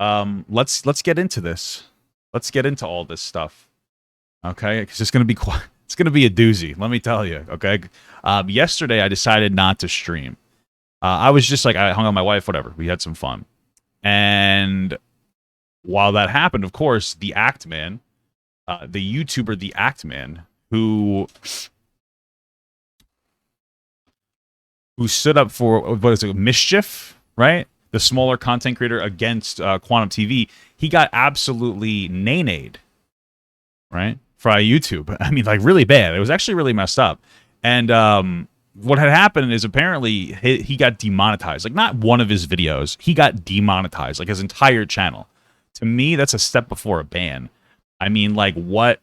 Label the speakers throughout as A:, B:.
A: Let's get into this. Let's get into all this stuff. Okay, because it's gonna be it's gonna be a doozy. Let me tell you. Okay, yesterday I decided not to stream. I was just like I hung out with my wife, whatever. We had some fun, and while that happened, of course, the Act Man, the YouTuber, the Act Man, who stood up for what is it, Mischief, right? The smaller content creator against Quantum TV, he got absolutely nay-nayed, right? For YouTube. I mean, like, really bad. It was actually really messed up. And what had happened is apparently he got demonetized. Like, not one of his videos. He got demonetized, like his entire channel. To me, that's a step before a ban. I mean, like, what?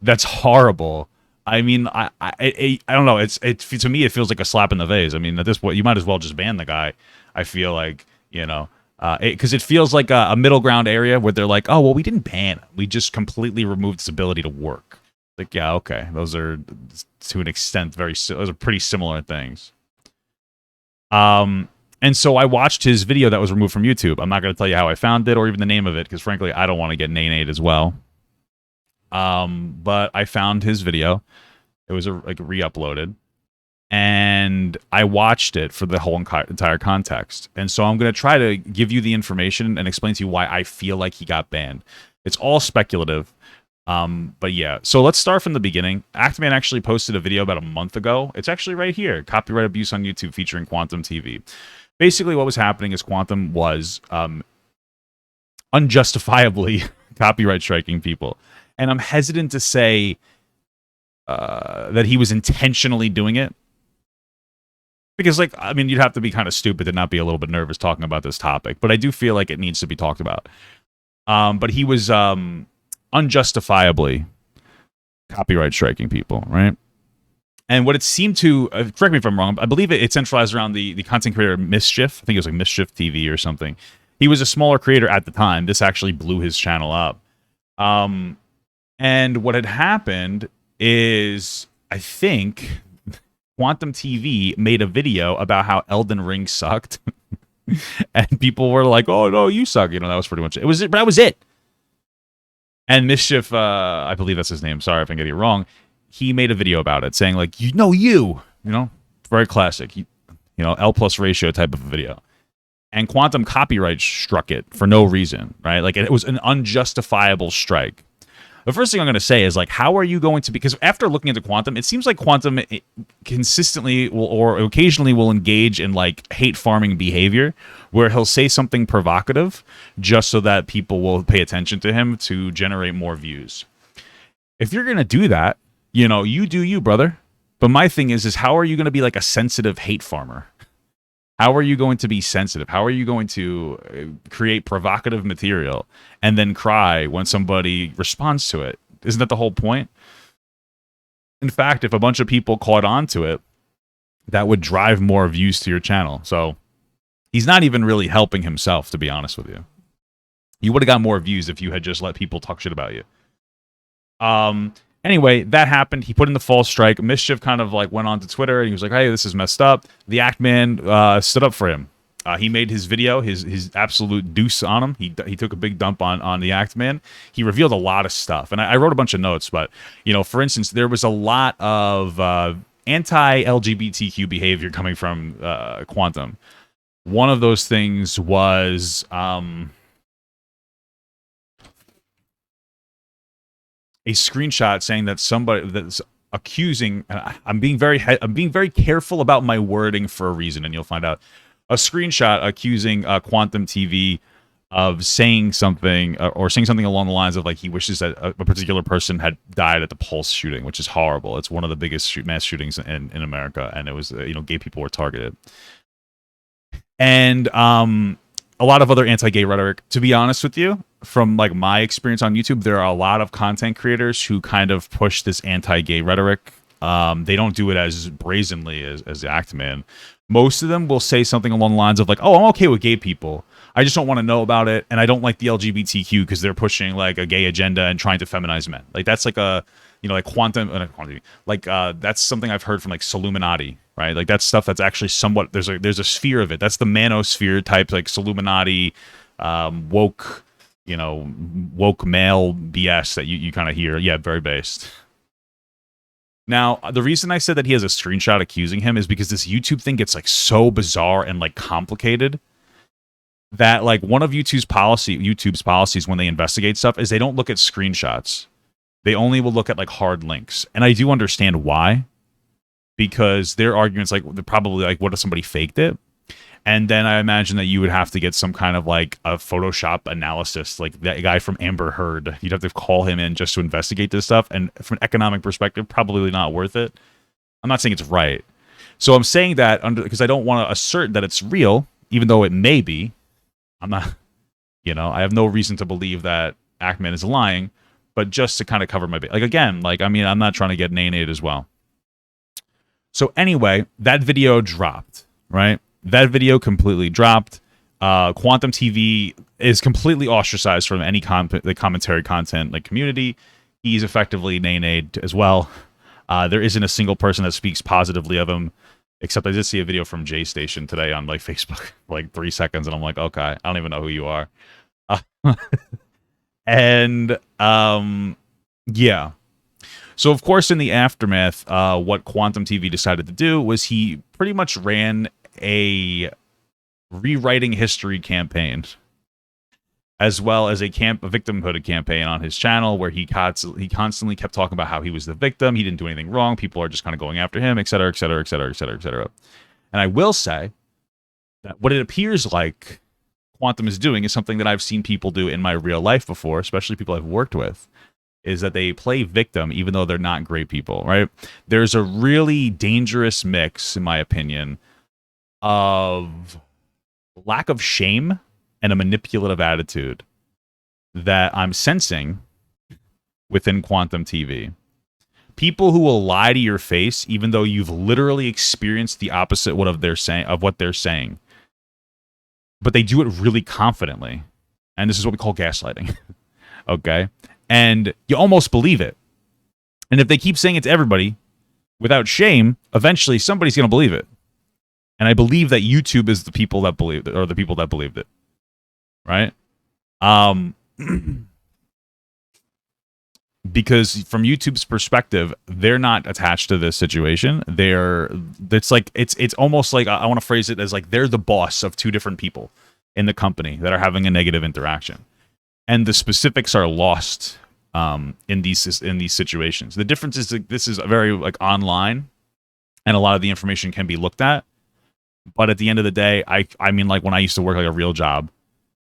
A: That's horrible. I mean, I don't know. It to me it feels like a slap in the face. I mean, at this point, you might as well just ban the guy. I feel like, you know, because it feels like a middle ground area where they're like, oh well, we didn't ban him. We just completely removed his ability to work. Like, yeah, okay, those are to an extent those are pretty similar things. And so I watched his video that was removed from YouTube. I'm not going to tell you how I found it or even the name of it because frankly, I don't want to get nay-nayed as well. But I found his video. It was like re-uploaded, and I watched it for the whole entire context. And so I'm going to try to give you the information and explain to you why I feel like he got banned. It's all speculative. But yeah, so let's start from the beginning. Actman actually posted a video about a month ago. It's actually right here. Copyright abuse on YouTube featuring Quantum TV. Basically, what was happening is Quantum was unjustifiably copyright striking people. And I'm hesitant to say that he was intentionally doing it. Because, like, I mean, you'd have to be kind of stupid to not be a little bit nervous talking about this topic. But I do feel like it needs to be talked about. But he was unjustifiably copyright striking people, right? And what it seemed to, correct me if I'm wrong, I believe it centralized around the content creator Mischief. I think it was like Mischief TV or something. He was a smaller creator at the time. This actually blew his channel up. And what had happened is, I think, Quantum TV made a video about how Elden Ring sucked. And people were like, oh, no, you suck. You know, that was pretty much it. But that was it. And Mischief, I believe that's his name. Sorry if I'm getting it wrong. He made a video about it saying, like, you know, very classic, you know, L plus ratio type of video. And Quantum copyright struck it for no reason, right? Like, it was an unjustifiable strike. The first thing I'm going to say is, like, how are you going to, because after looking into Quantum, it seems like Quantum consistently will, or occasionally will engage in, like, hate farming behavior where he'll say something provocative just so that people will pay attention to him to generate more views. If you're going to do that, you know, you do you, brother. But my thing is how are you going to be like a sensitive hate farmer? How are you going to be sensitive? How are you going to create provocative material and then cry when somebody responds to it? Isn't that the whole point? In fact, if a bunch of people caught on to it, that would drive more views to your channel. So he's not even really helping himself, to be honest with you. You would have got more views if you had just let people talk shit about you. Anyway, that happened. He put in the false strike. Mischief kind of like went on to Twitter and he was like, hey, this is messed up. The Act Man stood up for him. He made his video, his absolute deuce on him. He took a big dump on the Act Man. He revealed a lot of stuff. And I wrote a bunch of notes, but, you know, for instance, there was a lot of anti-LGBTQ behavior coming from Quantum. One of those things was a screenshot saying that somebody that's accusing, and I'm being very careful about my wording for a reason, and you'll find out. A screenshot accusing Quantum TV of saying something or saying something along the lines of, like, he wishes that a particular person had died at the Pulse shooting, which is horrible. It's one of the biggest mass shootings in America, and it was you know, gay people were targeted. And a lot of other anti-gay rhetoric. To be honest with you, from like my experience on YouTube, there are a lot of content creators who kind of push this anti-gay rhetoric. They don't do it as brazenly as the Act Man. Most of them will say something along the lines of, like, oh, I'm okay with gay people. I just don't want to know about it, and I don't like the LGBTQ because they're pushing like a gay agenda and trying to feminize men. Like, that's like a, you know, like Quantum, like that's something I've heard from like Illuminati. right? Like that's stuff that's actually somewhat there's a sphere of it. That's the manosphere type, like Illuminati, woke, woke male BS that you kind of hear. Yeah, very based. Now, the reason I said that he has a screenshot accusing him is because this YouTube thing gets like so bizarre and like complicated that like one of YouTube's policies when they investigate stuff is they don't look at screenshots. They only will look at like hard links. And I do understand why, because their arguments like they're probably like, what if somebody faked it? And then I imagine that you would have to get some kind of like a Photoshop analysis, like that guy from Amber Heard. You'd have to call him in just to investigate this stuff. And from an economic perspective, probably not worth it. I'm not saying it's right. So I'm saying that because I don't want to assert that it's real, even though it may be. I'm not, I have no reason to believe that Ackman is lying, but just to kind of cover my base. Like, again, like, I mean, I'm not trying to get nay-nayed as well. So anyway, that video dropped, right? That video completely dropped. Quantum TV is completely ostracized from any the commentary content like community. He's effectively nay-nayed as well. There isn't a single person that speaks positively of him, except I did see a video from J Station today on like Facebook, for like 3 seconds, and I'm like, okay, I don't even know who you are. And yeah. So of course, in the aftermath, what Quantum TV decided to do was he pretty much ran a rewriting history campaign, as well as a victimhood campaign on his channel, where he constantly kept talking about how he was the victim, he didn't do anything wrong, people are just kind of going after him, etc., etc., etc., etc., etc. And I will say that what it appears like Quantum is doing is something that I've seen people do in my real life before, especially people I've worked with, is that they play victim even though they're not great people, right? There's a really dangerous mix, in my opinion, of lack of shame and a manipulative attitude that I'm sensing within Quantum TV. People who will lie to your face even though you've literally experienced the opposite of what they're saying. But they do it really confidently. And this is what we call gaslighting. Okay? And you almost believe it. And if they keep saying it to everybody without shame, eventually somebody's going to believe it. And I believe that YouTube is the people that believed it, or the people that believed it. Right? Because from YouTube's perspective, they're not attached to this situation. It's almost like, I want to phrase it as like they're the boss of two different people in the company that are having a negative interaction. And the specifics are lost in these situations. The difference is that this is very like online, and a lot of the information can be looked at. But at the end of the day, I mean, like when I used to work like a real job,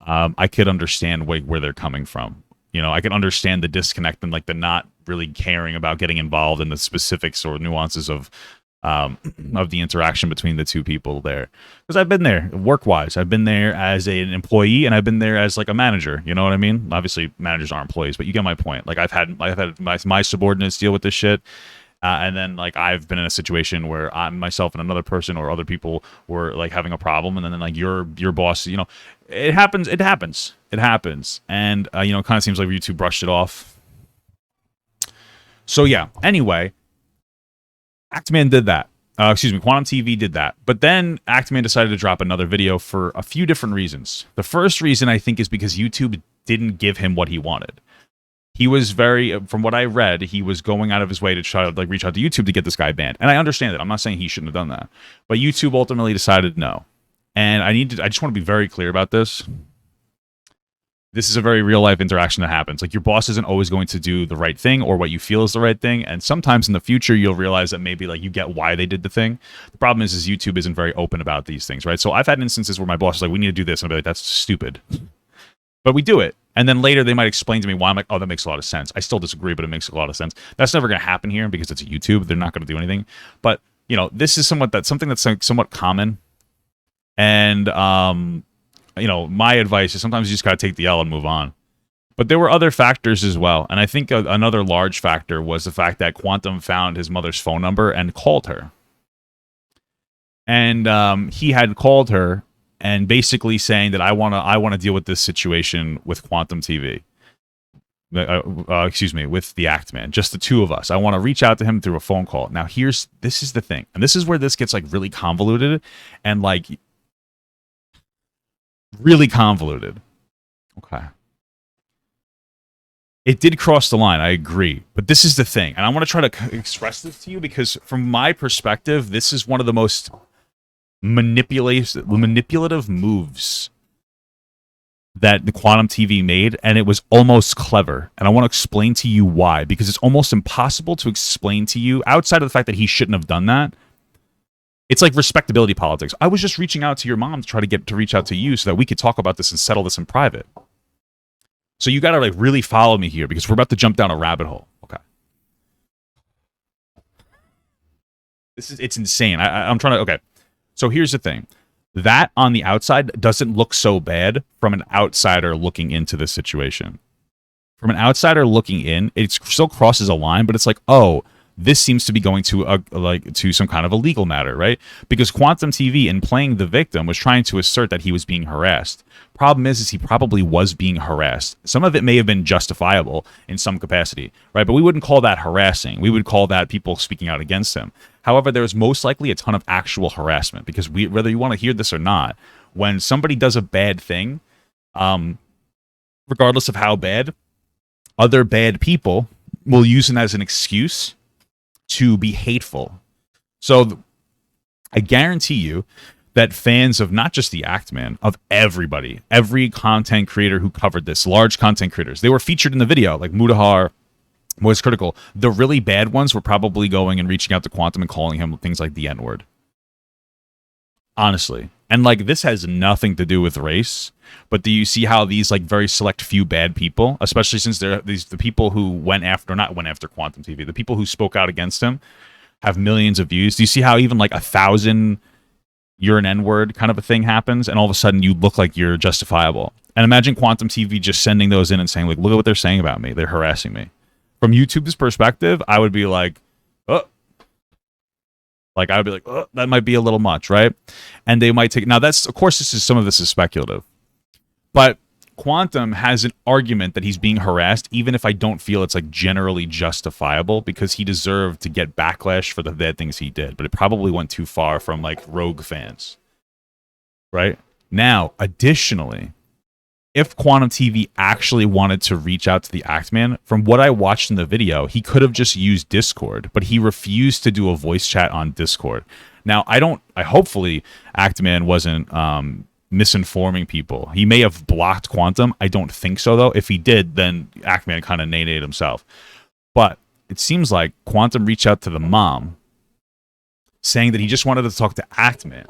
A: I could understand where they're coming from. I can understand the disconnect and like the not really caring about getting involved in the specifics or nuances of the interaction between the two people there. Because I've been there work-wise. I've been there as an employee, and I've been there as like a manager. You know what I mean? Obviously, managers aren't employees, but you get my point. Like I've had my subordinates deal with this shit. And then like I've been in a situation where myself and another person or other people were like having a problem, and then like your boss, it happens. And it kind of seems like YouTube brushed it off. So yeah. Anyway, Actman did that. Quantum TV did that. But then Actman decided to drop another video for a few different reasons. The first reason I think is because YouTube didn't give him what he wanted. He was from what I read, he was going out of his way to try to like reach out to YouTube to get this guy banned. And I understand it. I'm not saying he shouldn't have done that. But YouTube ultimately decided no. And I just want to be very clear about this. This is a very real life interaction that happens. Like your boss isn't always going to do the right thing or what you feel is the right thing. And sometimes in the future, you'll realize that maybe like you get why they did the thing. The problem is YouTube isn't very open about these things, right? So I've had instances where my boss is like, we need to do this. And I'll be like, that's stupid. But we do it. And then later they might explain to me why. I'm like, oh, that makes a lot of sense. I still disagree, but it makes a lot of sense. That's never going to happen here because it's YouTube. They're not going to do anything. But, this is something that's like somewhat common. And, my advice is sometimes you just got to take the L and move on. But there were other factors as well. And I think another large factor was the fact that Quantum found his mother's phone number and called her. And he had called her and basically saying that I want to deal with this situation with Quantum TV. excuse me, with the Act Man, just the two of us. I want to reach out to him through a phone call. Now, this is the thing, and this is where this gets like really convoluted and like really convoluted. Okay. It did cross the line, I agree. But this is the thing, and I want to try to express this to you because from my perspective, this is one of the most manipulative moves that the Quantum TV made, and it was almost clever. And I want to explain to you why, because it's almost impossible to explain to you outside of the fact that he shouldn't have done that. It's like respectability politics. I was just reaching out to your mom to try to get to reach out to you so that we could talk about this and settle this in private. So you got to like really follow me here because we're about to jump down a rabbit hole. Okay. It's insane. I'm trying to, okay. So here's the thing. That on the outside doesn't look so bad from an outsider looking into this situation. From an outsider looking in, it still crosses a line, but it's like, oh, this seems to be going to to some kind of a legal matter, right? Because Quantum TV, in playing the victim, was trying to assert that he was being harassed. Problem is he probably was being harassed. Some of it may have been justifiable in some capacity, right? But we wouldn't call that harassing. We would call that people speaking out against him. However, there was most likely a ton of actual harassment because whether you want to hear this or not, when somebody does a bad thing, regardless of how bad, other bad people will use it as an excuse to be hateful. So I guarantee you that fans of not just the Act Man, of everybody, every content creator who covered this, large content creators, they were featured in the video, like Mudahar was critical. The really bad ones were probably going and reaching out to Quantum and calling him things like the N-word. Honestly. And like this has nothing to do with race, but do you see how these like very select few bad people, especially since they're the people who went after Quantum TV, the people who spoke out against him have millions of views. Do you see how even like 1,000 you're an N-word kind of a thing happens and all of a sudden you look like you're justifiable? And imagine Quantum TV just sending those in and saying like, look at what they're saying about me. They're harassing me. From YouTube's perspective, I would be like, oh. Like, I would be like, oh, that might be a little much, right? And they might take... Now, of course, some of this is speculative. But Quantum has an argument that he's being harassed, even if I don't feel it's, like, generally justifiable, because he deserved to get backlash for the bad things he did. But it probably went too far from, like, rogue fans. Right? Now, additionally, if Quantum TV actually wanted to reach out to the Act Man, from what I watched in the video, he could have just used Discord, but he refused to do a voice chat on Discord. Now, hopefully Act Man wasn't misinforming people. He may have blocked Quantum. I don't think so, though. If he did, then Act Man kind of nay-nayed himself. But it seems like Quantum reached out to the mom, saying that he just wanted to talk to Act Man.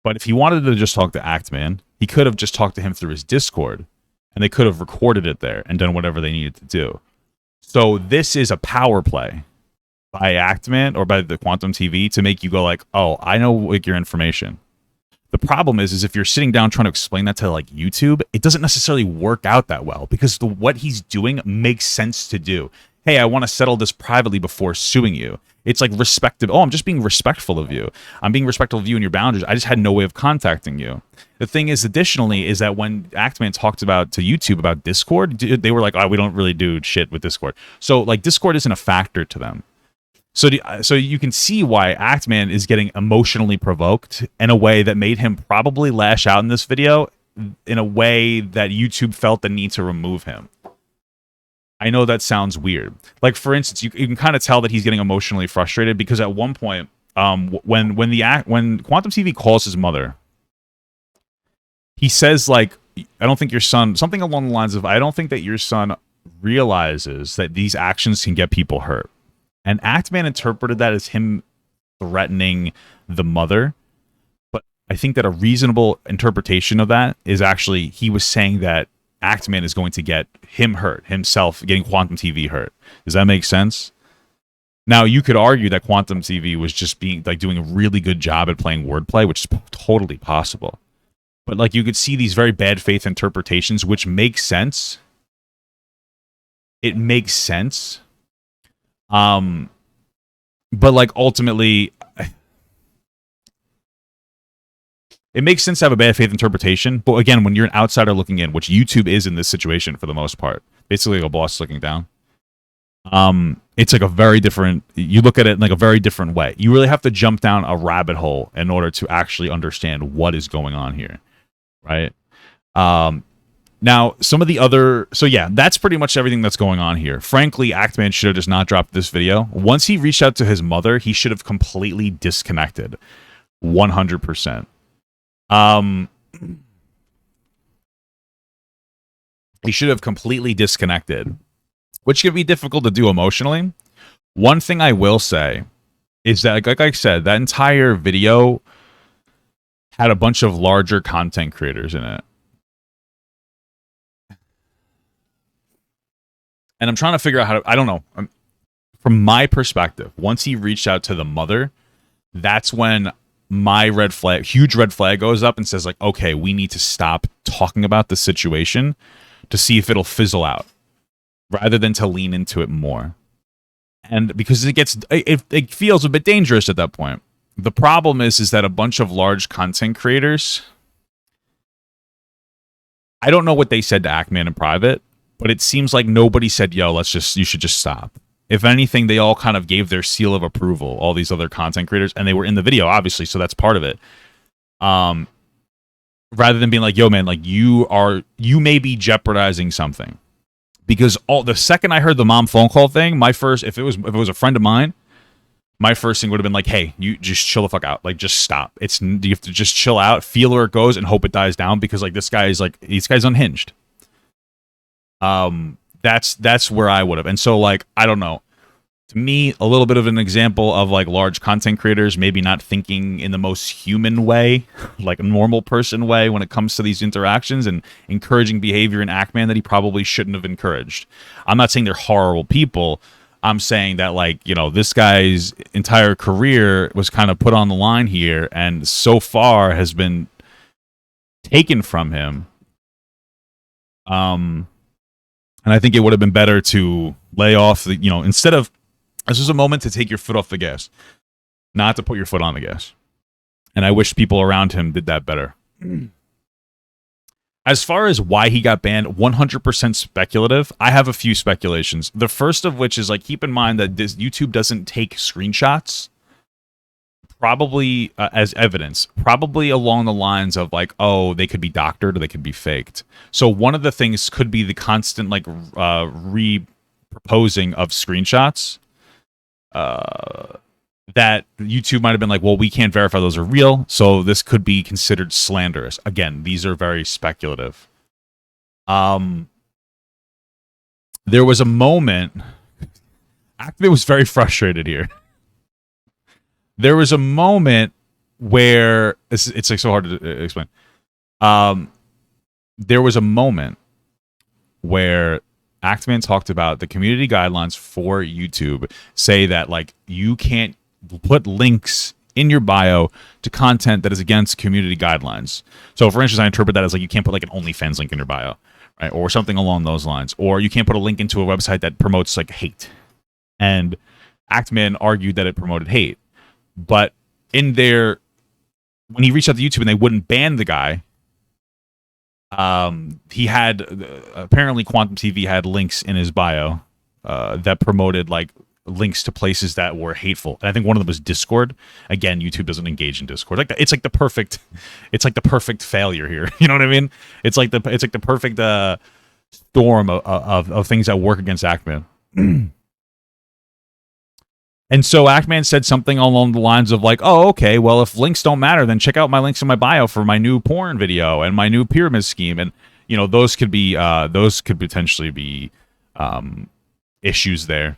A: But if he wanted to just talk to Act Man, he could have just talked to him through his Discord, and they could have recorded it there and done whatever they needed to do. So this is a power play by Act Man or by the Quantum TV to make you go like, oh, I know like your information. The problem is if you're sitting down trying to explain that to like YouTube, it doesn't necessarily work out that well because what he's doing makes sense to do. Hey, I want to settle this privately before suing you. It's like I'm just being respectful of you. I'm being respectful of you and your boundaries. I just had no way of contacting you. The thing is, additionally, is that when Actman talked to YouTube about Discord, they were like, oh, we don't really do shit with Discord. So like Discord isn't a factor to them. So you can see why Actman is getting emotionally provoked in a way that made him probably lash out in this video in a way that YouTube felt the need to remove him. I know that sounds weird. Like, for instance, you can kind of tell that he's getting emotionally frustrated because at one point, when Quantum TV calls his mother, he says, like, I don't think your son, something along the lines of, I don't think that your son realizes that these actions can get people hurt. And Actman interpreted that as him threatening the mother. But I think that a reasonable interpretation of that is actually he was saying that Actman is going to get him hurt, himself getting Quantum TV hurt. Does that make sense? Now, you could argue that Quantum TV was just doing a really good job at playing wordplay, which is totally possible. But like you could see these very bad faith interpretations, which make sense. It makes sense. But like ultimately, it makes sense to have a bad faith interpretation. But again, when you're an outsider looking in, which YouTube is in this situation for the most part, basically like a boss looking down. It's like a very different, you look at it in like a very different way. You really have to jump down a rabbit hole in order to actually understand what is going on here, right? Now, some of the other, so yeah, that's pretty much everything that's going on here. Frankly, Actman should have just not dropped this video. Once he reached out to his mother, he should have completely disconnected. 100%. He should have completely disconnected, which could be difficult to do emotionally. One thing I will say is that, like I said, that entire video had a bunch of larger content creators in it. And I'm trying to figure out how to, I don't know. From my perspective, once he reached out to the mother, that's when my red flag, huge red flag goes up and says like, okay, we need to stop talking about the situation to see if it'll fizzle out rather than to lean into it more. And because it feels a bit dangerous at that point. The problem is that a bunch of large content creators, I don't know what they said to Actman in private, but it seems like nobody said, yo, you should just stop. If anything, they all kind of gave their seal of approval, all these other content creators, and they were in the video, obviously, so that's part of it. Rather than being like, yo, man, like you may be jeopardizing something. Because the second I heard the mom phone call thing, if it was a friend of mine, my first thing would have been like, hey, you just chill the fuck out. Like, just stop. You have to just chill out, feel where it goes, and hope it dies down, because like this guy's unhinged. That's where I would have. And so like, I don't know. To me, a little bit of an example of like large content creators maybe not thinking in the most human way, like a normal person way when it comes to these interactions, and encouraging behavior in Actman that he probably shouldn't have encouraged. I'm not saying they're horrible people. I'm saying that, like, you know, this guy's entire career was kind of put on the line here, and so far has been taken from him. And I think it would have been better to lay off the, instead of, this is a moment to take your foot off the gas, not to put your foot on the gas. And I wish people around him did that better. As far as why he got banned, 100% speculative. I have a few speculations. The first of which is, like, keep in mind that YouTube doesn't take screenshots probably as evidence, probably along the lines of like, oh, they could be doctored or they could be faked. So one of the things could be the constant like re-proposing of screenshots that YouTube might have been like, well, we can't verify those are real, so this could be considered slanderous. Again, these are very speculative. There was a moment, Acme was very frustrated here. There was a moment where it's like so hard to explain. There was a moment where Actman talked about the community guidelines for YouTube say that like you can't put links in your bio to content that is against community guidelines. So for instance, I interpret that as like you can't put like an OnlyFans link in your bio, right? Or something along those lines. Or you can't put a link into a website that promotes like hate. And Actman argued that it promoted hate. But in there, when he reached out to YouTube and they wouldn't ban the guy, he had apparently Quantum TV had links in his bio that promoted like links to places that were hateful. And I think one of them was Discord. Again, YouTube doesn't engage in Discord. Like it's like the perfect failure here. You know what I mean? It's like the perfect storm of things that work against Actman. And so Actman said something along the lines of like, oh, okay, well, if links don't matter, then check out my links in my bio for my new porn video and my new pyramid scheme. And, those could potentially be issues there.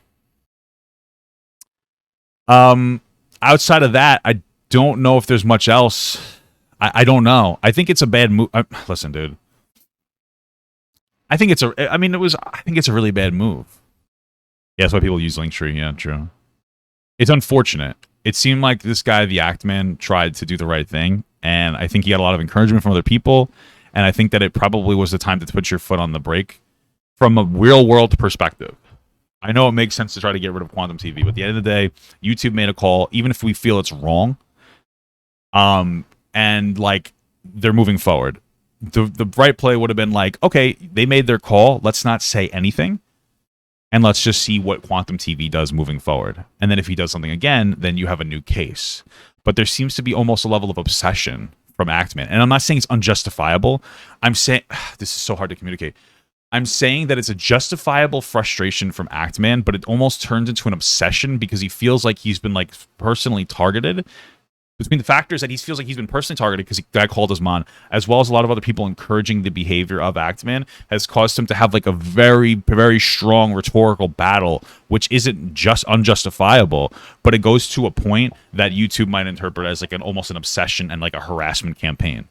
A: Outside of that, I don't know if there's much else. I don't know. I think it's a bad move. Listen, dude. I think it's a really bad move. Yeah, that's why people use Linktree. Yeah, true. It's unfortunate. It seemed like this guy, the Actman, tried to do the right thing, and I think he got a lot of encouragement from other people, and I think that it probably was the time to put your foot on the brake from a real-world perspective. I know it makes sense to try to get rid of Quantum TV, but at the end of the day, YouTube made a call, even if we feel it's wrong, and, like, they're moving forward. the right play would have been like, okay, they made their call. Let's not say anything. And let's just see what Quantum TV does moving forward. And then if he does something again, then you have a new case. But there seems to be almost a level of obsession from Actman. And I'm not saying it's unjustifiable. I'm saying, this is so hard to communicate. I'm saying that it's a justifiable frustration from Actman, but it almost turns into an obsession because he feels like he's been like personally targeted. Between the factors that he feels like he's been personally targeted because the guy called his mom, as well as a lot of other people encouraging the behavior of Actman, has caused him to have like a very, very strong rhetorical battle, which isn't just unjustifiable, but it goes to a point that YouTube might interpret as like almost an obsession and like a harassment campaign.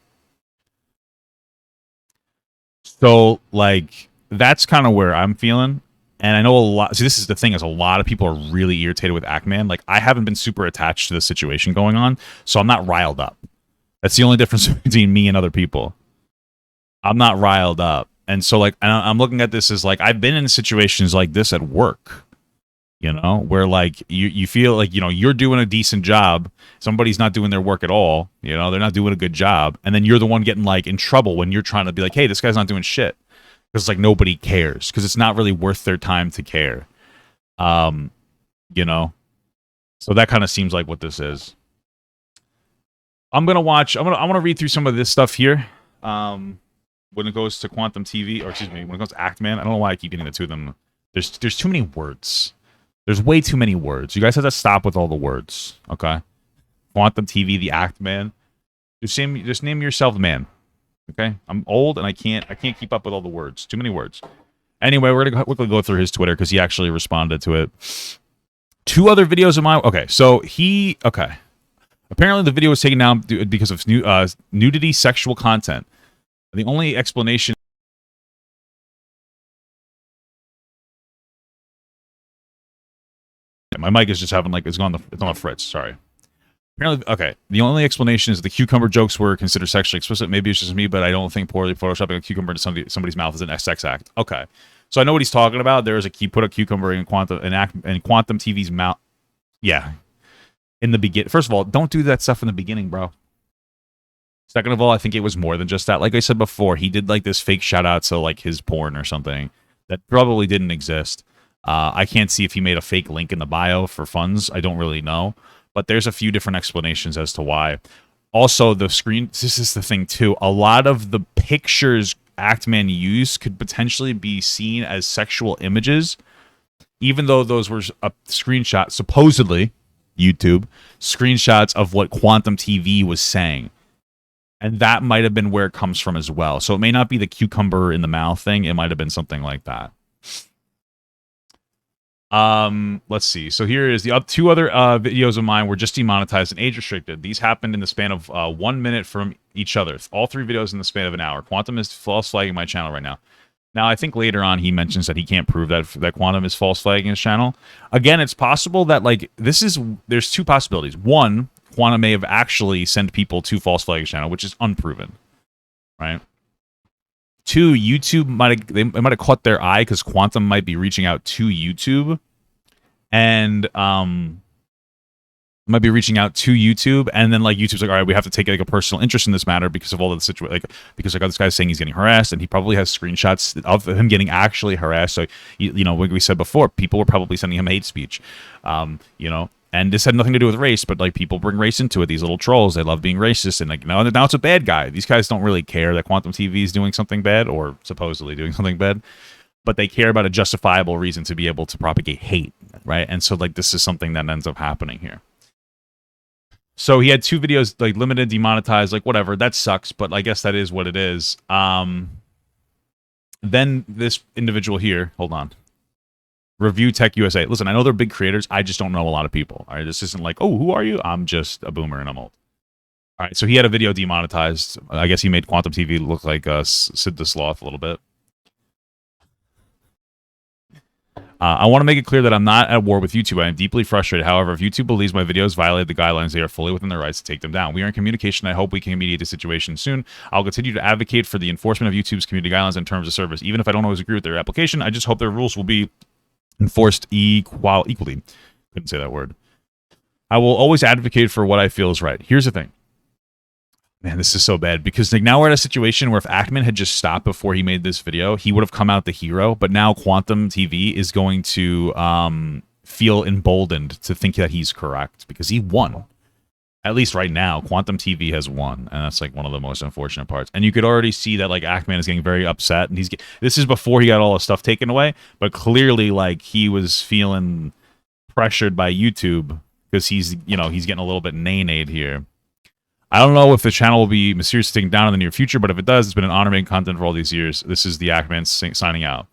A: So like that's kind of where I'm feeling. And I know a lot. See, this is the thing: is a lot of people are really irritated with Actman. Like, I haven't been super attached to the situation going on, so I'm not riled up. That's the only difference between me and other people. I'm not riled up, and so like I'm looking at this as like I've been in situations like this at work, you know, where like you feel like, you know, you're doing a decent job, somebody's not doing their work at all, you know, they're not doing a good job, and then you're the one getting like in trouble when you're trying to be like, hey, this guy's not doing shit. Because like nobody cares, because it's not really worth their time to care, you know. So that kind of seems like what this is. I'm gonna read through some of this stuff here. When it goes to Quantum TV, or excuse me, when it goes to Actman, I don't know why I keep getting the two of them. There's too many words. There's way too many words. You guys have to stop with all the words, okay? Quantum TV, the Actman. Just name yourself man. Okay, I'm old and I can't keep up with all the words. Too many words. Anyway, we're gonna quickly go through his Twitter because he actually responded to it. 2 other videos of mine. Okay, so apparently the video was taken down because of nudity, sexual content. The only explanation. My mic is just having like it's on the fritz. Sorry. Apparently, okay. The only explanation is the cucumber jokes were considered sexually explicit. Maybe it's just me, but I don't think poorly photoshopping a cucumber into somebody's mouth is an sex act. Okay, so I know what he's talking about. There is put a cucumber in Quantum TV's mouth. Yeah, in the beginning. First of all, don't do that stuff in the beginning, bro. Second of all, I think it was more than just that. Like I said before, he did like this fake shout out to like his porn or something that probably didn't exist. I can't see if he made a fake link in the bio for funds. I don't really know. But there's a few different explanations as to why. Also, this is the thing too. A lot of the pictures Actman used could potentially be seen as sexual images, even though those were a screenshot, supposedly, YouTube, screenshots of what Quantum TV was saying. And that might have been where it comes from as well. So it may not be the cucumber in the mouth thing. It might have been something like that. Let's see. So here is the 2 other videos of mine were just demonetized and age restricted. These happened in the span of 1 minute from each other. All 3 videos in the span of an hour. Quantum is false flagging my channel right now. Now, I think later on he mentions that he can't prove that Quantum is false flagging his channel. Again, it's possible that like there's 2 possibilities. One, Quantum may have actually sent people to false flag his channel, which is unproven, right? 2, YouTube might have caught their eye because Quantum might be reaching out to YouTube, and might be reaching out to YouTube, and then like YouTube's like, all right, we have to take like a personal interest in this matter because of all the situation, like because like this guy's saying he's getting harassed, and he probably has screenshots of him getting actually harassed. So you know, like we said before, people were probably sending him hate speech, you know. And this had nothing to do with race, but like people bring race into it. These little trolls, they love being racist, and like now it's a bad guy. These guys don't really care that Quantum TV is doing something bad or supposedly doing something bad, but they care about a justifiable reason to be able to propagate hate, right? And so like this is something that ends up happening here. So he had 2 videos like limited, demonetized, like whatever. That sucks, but I guess that is what it is. Then this individual here, hold on. Review Tech USA. Listen, I know they're big creators. I just don't know a lot of people. All right, this isn't like, oh, who are you? I'm just a boomer and I'm old. All right, so he had a video demonetized. I guess he made Quantum TV look like Sid the Sloth a little bit. I want to make it clear that I'm not at war with YouTube. I am deeply frustrated. However, if YouTube believes my videos violate the guidelines, they are fully within their rights to take them down. We are in communication. I hope we can mediate the situation soon. I'll continue to advocate for the enforcement of YouTube's community guidelines and terms of service. Even if I don't always agree with their application, I just hope their rules will be enforced equally. Couldn't say that word. I will always advocate for what I feel is right. Here's the thing. Man, this is so bad because like now we're at a situation where if Ackman had just stopped before he made this video, he would have come out the hero. But now Quantum TV is going to feel emboldened to think that he's correct because he won. At least right now, Quantum TV has won, and that's like one of the most unfortunate parts. And you could already see that like Ackman is getting very upset, and this is before he got all his stuff taken away. But clearly, like he was feeling pressured by YouTube because he's getting a little bit nay-nayed here. I don't know if the channel will be mysteriously taken down in the near future, but if it does, it's been an honor making content for all these years. This is the Ackman signing out.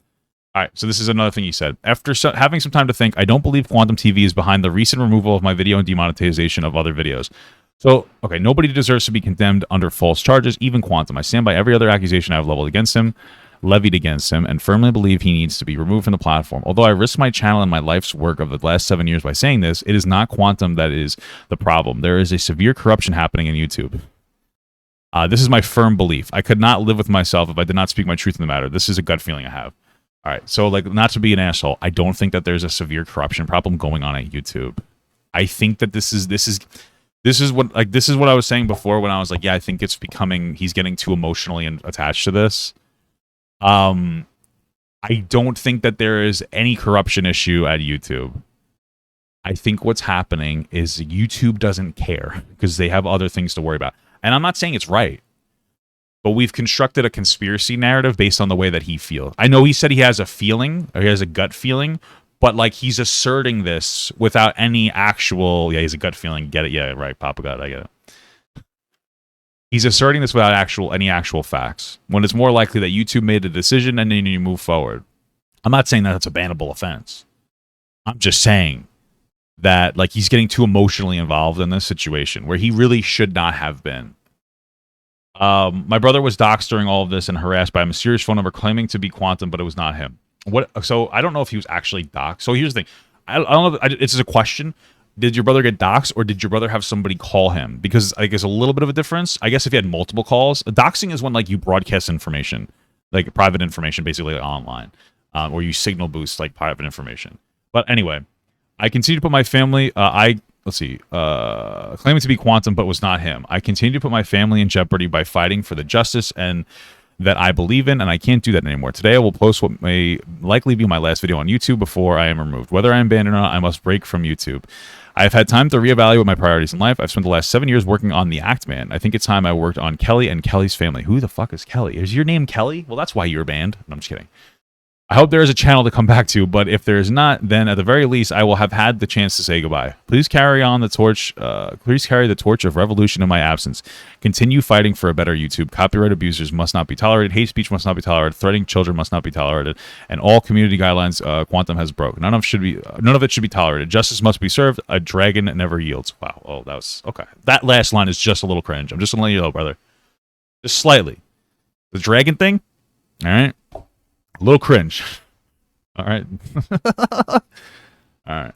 A: All right, so this is another thing he said. After having some time to think, I don't believe Quantum TV is behind the recent removal of my video and demonetization of other videos. So, okay, nobody deserves to be condemned under false charges, even Quantum. I stand by every other accusation I have levied against him, and firmly believe he needs to be removed from the platform. Although I risked my channel and my life's work of the last 7 years by saying this, it is not Quantum that is the problem. There is a severe corruption happening in YouTube. This is my firm belief. I could not live with myself if I did not speak my truth in the matter. This is a gut feeling I have. All right, so like, not to be an asshole, I don't think that there's a severe corruption problem going on at YouTube. I think that this is what I was saying before when I was like, yeah, I think it's becoming, he's getting too emotionally attached to this. I don't think that there is any corruption issue at YouTube. I think what's happening is YouTube doesn't care because they have other things to worry about. And I'm not saying it's right, but we've constructed a conspiracy narrative based on the way that he feels. I know he said he has a feeling, or he has a gut feeling, but like he's asserting this without any actual, yeah, he's a gut feeling. Get it? Yeah, right, Papa God, I get it. He's asserting this without any actual facts, when it's more likely that YouTube made a decision and then you move forward. I'm not saying that it's a bannable offense. I'm just saying that like he's getting too emotionally involved in this situation where he really should not have been. My brother was doxxed during all of this and harassed by a mysterious phone number claiming to be Quantum, but it was not him. So I don't know if he was actually doxxed. So here's the thing. I don't know. It's a question. Did your brother get doxxed, or did your brother have somebody call him? Because I guess a little bit of a difference. I guess if you had multiple calls, doxing is when like you broadcast information, like private information, basically like, online, or you signal boost like private information. But anyway, I continue to put my family. Claiming to be Quantum, but was not him. I continue to put my family in jeopardy by fighting for the justice and that I believe in, and I can't do that anymore. Today, I will post what may likely be my last video on YouTube before I am removed. Whether I am banned or not, I must break from YouTube. I have had time to reevaluate my priorities in life. I've spent the last 7 years working on the Ackman. I think it's time I worked on Kelly and Kelly's family. Who the fuck is Kelly? Is your name Kelly? Well, that's why you're banned. No, I'm just kidding. I hope there is a channel to come back to, but if there is not, then at the very least, I will have had the chance to say goodbye. Please carry on the torch. Please carry the torch of revolution in my absence. Continue fighting for a better YouTube. Copyright abusers must not be tolerated. Hate speech must not be tolerated. Threatening children must not be tolerated. And all community guidelines Quantum has broke. None of it should be tolerated. Justice must be served. A dragon never yields. Wow. Oh, that was okay. That last line is just a little cringe. I'm just gonna let you know, brother. Just slightly. The dragon thing. All right. A little cringe. All right. All right.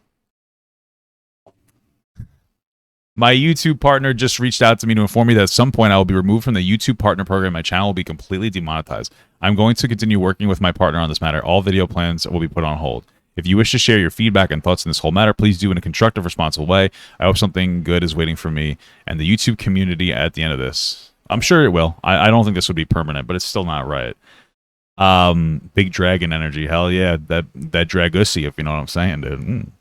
A: My YouTube partner just reached out to me to inform me that at some point I will be removed from the YouTube partner program. My channel will be completely demonetized. I'm going to continue working with my partner on this matter. All video plans will be put on hold. If you wish to share your feedback and thoughts in this whole matter, please do in a constructive, responsible way. I hope something good is waiting for me and the YouTube community at the end of this. I'm sure it will. I don't think this would be permanent, but it's still not right. Big dragon energy, hell yeah, that Dragussy, if you know what I'm saying, dude.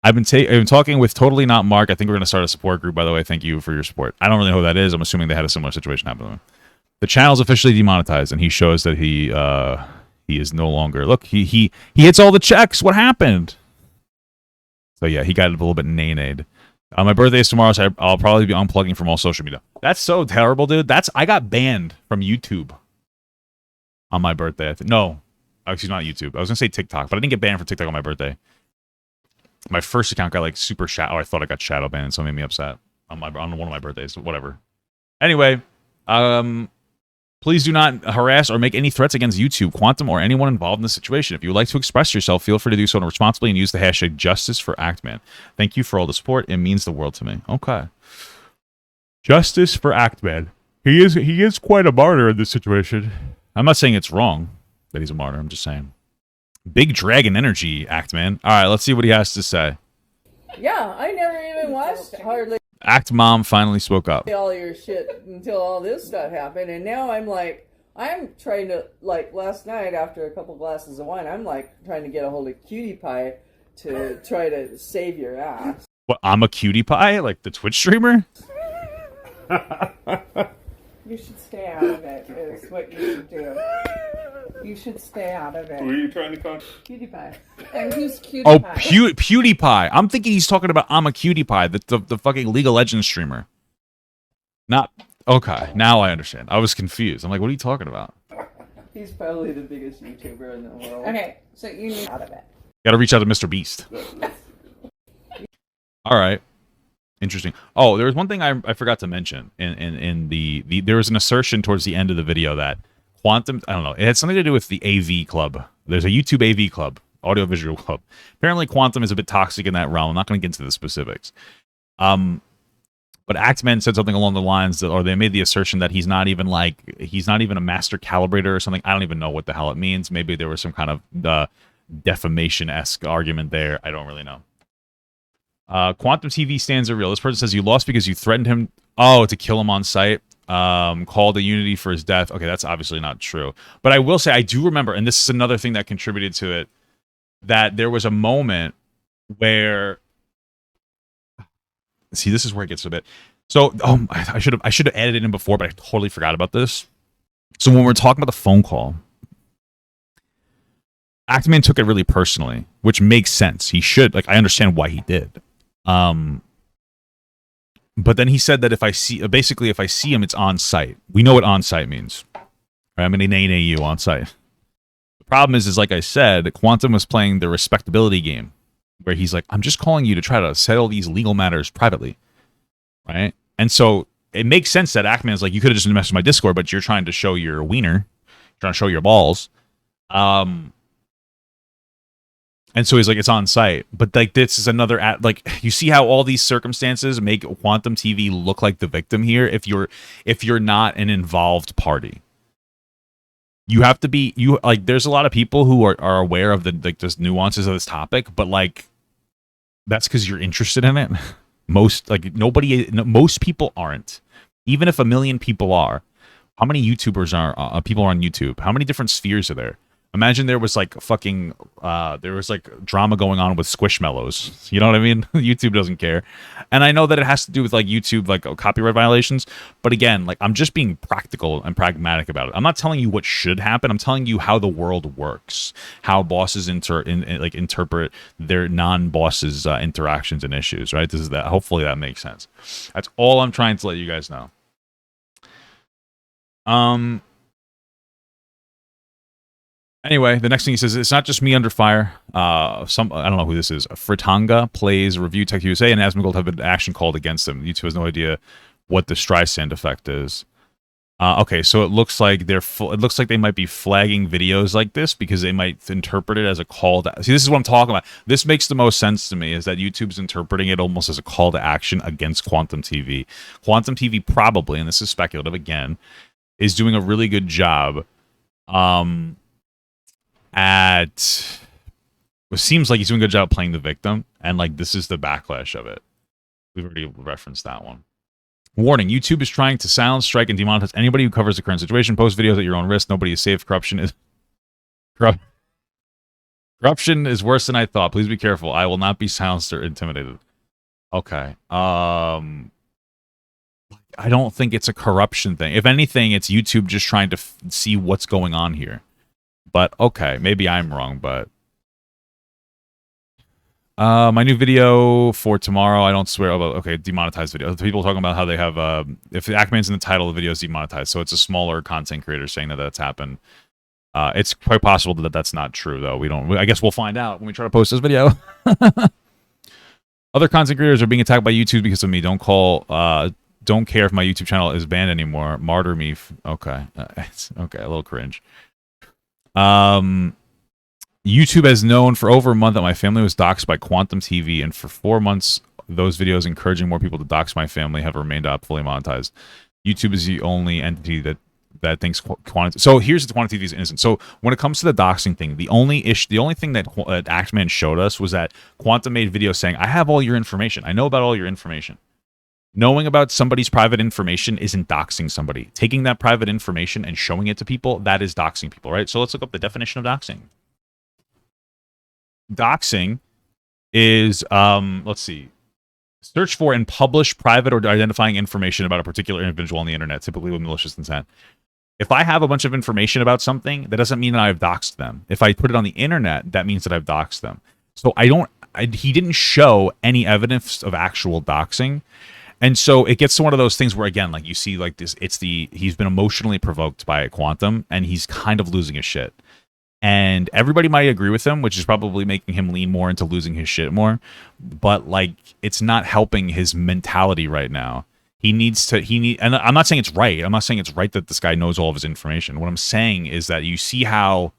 A: I've been talking with Totally Not Mark. I think we're gonna start a support group, by the way. Thank you for your support. I don't really know who that is. I'm assuming they had a similar situation happen to them. The channel's officially demonetized, and he shows that he is no longer. Look, he hits all the checks. What happened? So yeah, he got a little bit nay-nayed. My birthday is tomorrow, so I'll probably be unplugging from all social media. That's so terrible, dude. I got banned from YouTube on my birthday. I think no, actually not YouTube. I was gonna say TikTok, but I didn't get banned from TikTok on my birthday. My first account got like super shadow. I thought I got shadow banned, so it made me upset on one of my birthdays. Whatever. Anyway, please do not harass or make any threats against YouTube, Quantum, or anyone involved in this situation. If you would like to express yourself, feel free to do so responsibly and use the hashtag #JusticeForActman. Thank you for all the support. It means the world to me. Okay. Justice for Actman. He is quite a martyr in this situation. I'm not saying it's wrong that he's a martyr. I'm just saying. Big dragon energy, Actman. All right, let's see what he has to say.
B: Yeah, I never even watched hardly.
A: Act Mom finally spoke up.
B: All your shit until all this stuff happened, and now I'm like, I'm trying to, like, last night after a couple glasses of wine, I'm like trying to get a hold of Cutie Pie to try to save your ass.
A: What, I'm a cutie pie? Like the Twitch streamer?
B: You should stay out of it, is what you should do. You should stay out of it.
C: Who are you trying to call?
B: Cutie Pie. And who's Cutie
A: Oh,
B: Pie?
A: PewDiePie. I'm thinking he's talking about I'm a Cutie Pie, the fucking League of Legends streamer. Not okay. Now I understand. I was confused. I'm like, what are you talking about?
B: He's probably the biggest YouTuber in the world. Okay, so you need out of it.
A: Got to reach out to Mr. Beast. All right. Interesting. Oh, there was one thing I forgot to mention in the there was an assertion towards the end of the video that Quantum, I don't know, it had something to do with the AV club. There's a YouTube AV club, audiovisual club. Apparently Quantum is a bit toxic in that realm. I'm not going to get into the specifics. But Axeman said something along the lines that, or they made the assertion that he's not even a master calibrator or something. I don't even know what the hell it means. Maybe there was some kind of defamation-esque argument there. I don't really know. Quantum TV stands are real. This person says you lost because you threatened him. Oh, to kill him on site. Called a Unity for his death. Okay, that's obviously not true. But I will say I do remember, and this is another thing that contributed to it, that there was a moment where. See, this is where it gets a bit. So, I should have added it in before, but I totally forgot about this. So when we're talking about the phone call, Actman took it really personally, which makes sense. He should. Like, I understand why he did. But then he said that if I see him, it's on site. We know what on site means. Right? I'm an AAU on site. The problem is like I said, Quantum was playing the respectability game, where he's like, I'm just calling you to try to settle these legal matters privately, right? And so it makes sense that Actman's like, you could have just messaged my Discord, but you're trying to show your wiener, you're trying to show your balls. And so he's like, it's on site. But like, this is another like, you see how all these circumstances make Quantum TV look like the victim here. If you're not an involved party, you have to be. There's a lot of people who are aware of the just nuances of this topic, but like, that's because you're interested in it. Most people aren't. Even if 1 million people are, how many YouTubers are people are on YouTube? How many different spheres are there? Imagine there was like fucking there was like drama going on with Squishmallows. You know what I mean? YouTube doesn't care. And I know that it has to do with like YouTube, like copyright violations. But again, like I'm just being practical and pragmatic about it. I'm not telling you what should happen. I'm telling you how the world works, how bosses interpret their non-bosses interactions and issues. Right? This is that. Hopefully that makes sense. That's all I'm trying to let you guys know. Anyway, the next thing he says, it's not just me under fire. I don't know who this is. Fritanga plays Review Tech USA, and Asmongold have been action called against him. YouTube has no idea what the Streisand effect is. Okay, so it looks like they might be flagging videos like this because they might interpret it as a call to. See, this is what I'm talking about. This makes the most sense to me, is that YouTube's interpreting it almost as a call to action against Quantum TV. Quantum TV probably, and this is speculative again, is doing a really good job. It seems like he's doing a good job playing the victim, and like this is the backlash of it. We've already referenced that one. Warning: YouTube is trying to silence, strike, and demonetize anybody who covers the current situation. Post videos at your own risk. Nobody is safe. Corruption is worse than I thought. Please be careful. I will not be silenced or intimidated. Okay. I don't think it's a corruption thing. If anything, it's YouTube just trying to see what's going on here. But okay, maybe I'm wrong, but my new video for tomorrow, I don't swear about, okay, demonetized video. People talking about how they have if Actman's in the title, the video is demonetized. So it's a smaller content creator saying that that's happened. It's quite possible that that's not true though. I guess we'll find out when we try to post this video. Other content creators are being attacked by YouTube because of me. Don't care if my YouTube channel is banned anymore. Martyr me. Okay. Okay, a little cringe. YouTube has known for over a month that my family was doxxed by Quantum TV, and for 4 months, those videos encouraging more people to dox my family have remained fully monetized. YouTube is the only entity that thinks Quantum. So here's the Quantum TV is innocent. So when it comes to the doxing thing, the only thing that Axeman showed us was that Quantum made videos saying, "I have all your information. I know about all your information." Knowing about somebody's private information isn't doxing somebody. Taking that private information and showing it to people, that is doxing people, right? So let's look up the definition of doxing. Doxing is, let's see, search for and publish private or identifying information about a particular individual on the internet, typically with malicious intent. If I have a bunch of information about something, that doesn't mean that I've doxed them. If I put it on the internet, that means that I've doxed them. So he didn't show any evidence of actual doxing. And so it gets to one of those things where, again, like you see like this, he's been emotionally provoked by Quantum, and he's kind of losing his shit. And everybody might agree with him, which is probably making him lean more into losing his shit more. But like, it's not helping his mentality right now. And I'm not saying it's right. I'm not saying it's right that this guy knows all of his information. What I'm saying is that you see how,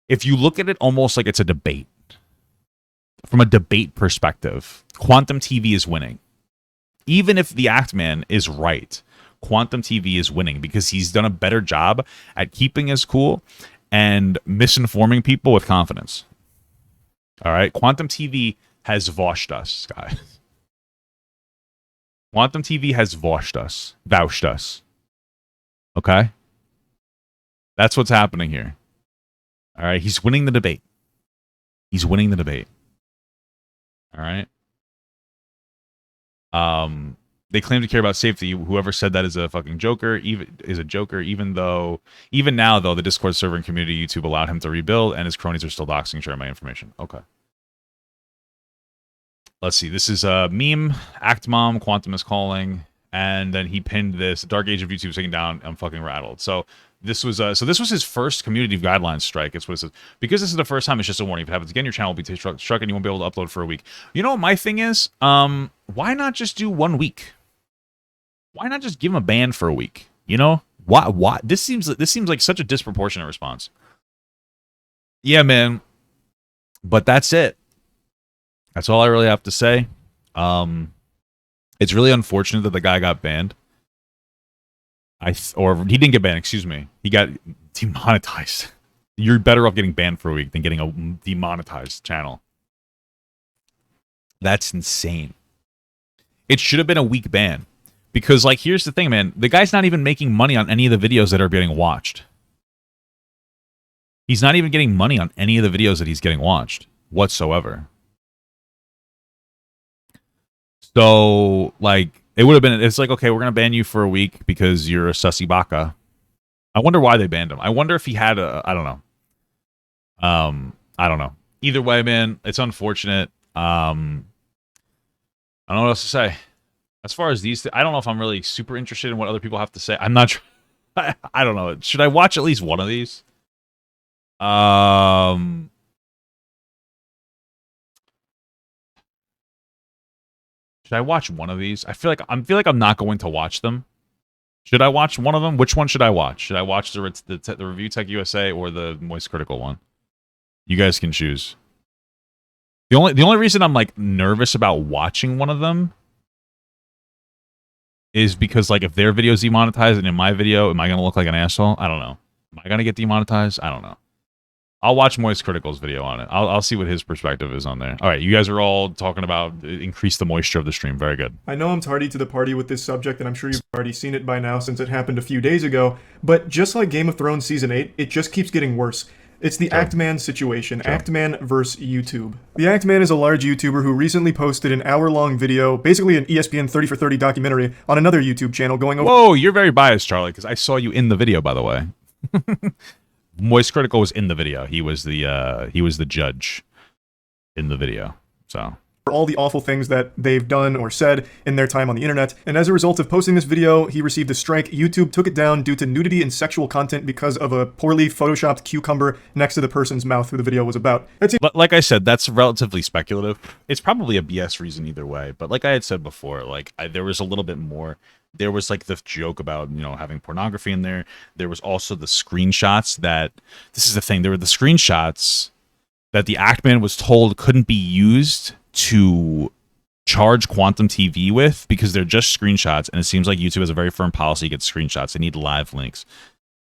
A: if you look at it almost like it's a debate, from a debate perspective, Quantum TV is winning. Even if the Act Man is right, Quantum TV is winning because he's done a better job at keeping his cool and misinforming people with confidence. All right? Quantum TV has vouched us, guys. Quantum TV has vouched us. Okay? That's what's happening here. All right? He's winning the debate. All right? They claim to care about safety. Whoever said that is a fucking joker. Even now, though, the Discord server and community YouTube allowed him to rebuild, and his cronies are still doxing, sharing my information. Okay. Let's see. This is a meme. Act Mom, Quantum is calling, and then he pinned this. Dark Age of YouTube taken down. I'm fucking rattled. So this was his first community guidelines strike. It's what it says. Because this is the first time, it's just a warning. If it happens again, your channel will be struck and you won't be able to upload for a week. You know what my thing is? Why not just do 1 week? Why not just give him a ban for a week? You know? Why? This seems like such a disproportionate response. Yeah, man. But that's it. That's all I really have to say. It's really unfortunate that the guy got banned. Or he didn't get banned, excuse me. He got demonetized. You're better off getting banned for a week than getting a demonetized channel. That's insane. It should have been a week ban. Because, like, here's the thing, man. The guy's not even making money on any of the videos that are getting watched. He's not even getting money on any of the videos that he's getting watched whatsoever. So, like, it would have been, it's like, okay, we're going to ban you for a week because you're a sussy baka. I wonder why they banned him. I wonder if he had I don't know. I don't know. Either way, man, it's unfortunate. I don't know what else to say. As far as these, I don't know if I'm really super interested in what other people have to say. I'm not sure. I don't know. Should I watch at least one of these? Should I watch one of these? I feel like I'm not going to watch them. Should I watch one of them? Which one should I watch? Should I watch the Review Tech USA or the Moist Critical one? You guys can choose. The only reason I'm like nervous about watching one of them is because, like, if their video's demonetized and in my video, am I going to look like an asshole? I don't know. Am I going to get demonetized? I don't know. I'll watch Moist Critical's video on it. I'll see what his perspective is on there. All right, you guys are all talking about increase the moisture of the stream. Very good.
C: I know I'm tardy to the party with this subject, and I'm sure you've already seen it by now since it happened a few days ago, but just like Game of Thrones Season 8, it just keeps getting worse. It's the Act Man situation, Act Man versus YouTube. The Act Man is a large YouTuber who recently posted an hour-long video, basically an ESPN 30 for 30 documentary, on another YouTube channel going over—
A: Whoa, you're very biased, Charlie, because I saw you in the video, by the way. Moist Critical was in the video. He was the judge in the video. So
C: for all the awful things that they've done or said in their time on the internet. And as a result of posting this video, he received a strike. YouTube took it down due to nudity and sexual content because of a poorly photoshopped cucumber next to the person's mouth who the video was about.
A: But like I said, that's relatively speculative. It's probably a BS reason either way. But like I had said before, like there was a little bit more. There was like the joke about, you know, having pornography in there. There was also the screenshots that, this is the thing, there were the screenshots that the Act Man was told couldn't be used to charge Quantum TV with because they're just screenshots, and it seems like YouTube has a very firm policy against screenshots. They need live links.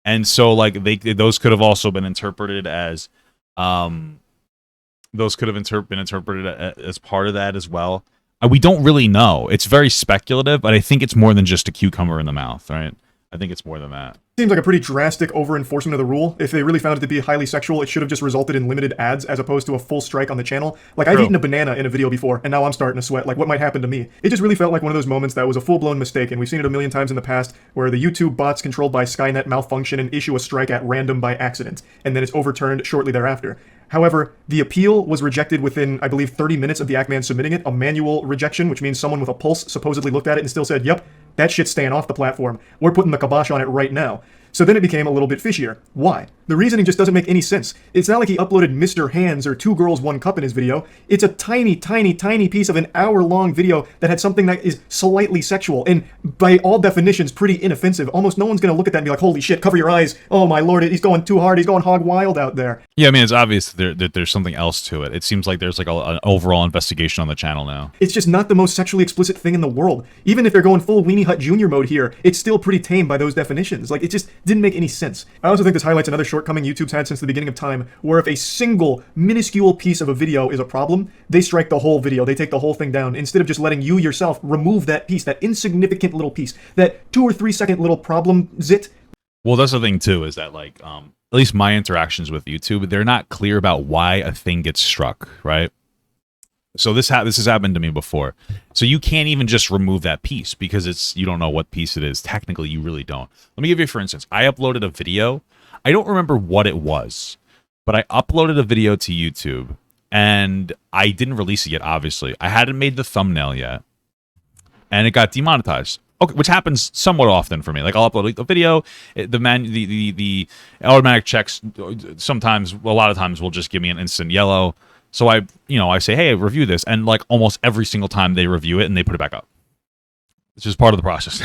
A: And so like those could have also been interpreted as those could have been interpreted as part of that as well. We don't really know. It's very speculative, but I think it's more than just a cucumber in the mouth, right? I think it's more than that.
C: Seems like a pretty drastic over-enforcement of the rule. If they really found it to be highly sexual, it should have just resulted in limited ads as opposed to a full strike on the channel. Like, I've eaten a banana in a video before, and now I'm starting to sweat. Like, what might happen to me? It just really felt like one of those moments that was a full-blown mistake, and we've seen it a million times in the past, where the YouTube bots controlled by Skynet malfunction and issue a strike at random by accident, and then it's overturned shortly thereafter. However, the appeal was rejected within, I believe, 30 minutes of the Ackman submitting it, a manual rejection, which means someone with a pulse supposedly looked at it and still said, yep, that shit's staying off the platform. We're putting the kibosh on it right now. So then it became a little bit fishier. Why? The reasoning just doesn't make any sense. It's not like he uploaded Mr. Hands or 2 Girls, 1 Cup in his video. It's a tiny, tiny, tiny piece of an hour-long video that had something that is slightly sexual, and by all definitions, pretty inoffensive. Almost no one's gonna look at that and be like, holy shit, cover your eyes. Oh my lord, he's going too hard, he's going hog wild out there.
A: Yeah, I mean, it's obvious that there's something else to it. It seems like there's like an overall investigation on the channel now.
C: It's just not the most sexually explicit thing in the world. Even if they're going full Weenie Hut Jr. mode here, it's still pretty tame by those definitions. Like, it just didn't make any sense. I also think this highlights another shortcoming YouTube's had since the beginning of time, where if a single, minuscule piece of a video is a problem, they strike the whole video, they take the whole thing down, instead of just letting you yourself remove that piece, that insignificant little piece, that 2 or 3 second little problem zit.
A: Well, that's the thing too, is that like, at least my interactions with YouTube, they're not clear about why a thing gets struck, right? So this has happened to me before. So you can't even just remove that piece because you don't know what piece it is. Technically, you really don't. Let me give you, for instance, I uploaded a video. I don't remember what it was, but I uploaded a video to YouTube and I didn't release it yet, obviously. I hadn't made the thumbnail yet and it got demonetized. Okay, which happens somewhat often for me. Like, I'll upload a video, the automatic checks sometimes, a lot of times, will just give me an instant yellow. So I say, hey, review this, and like almost every single time they review it and they put it back up. It's just part of the process.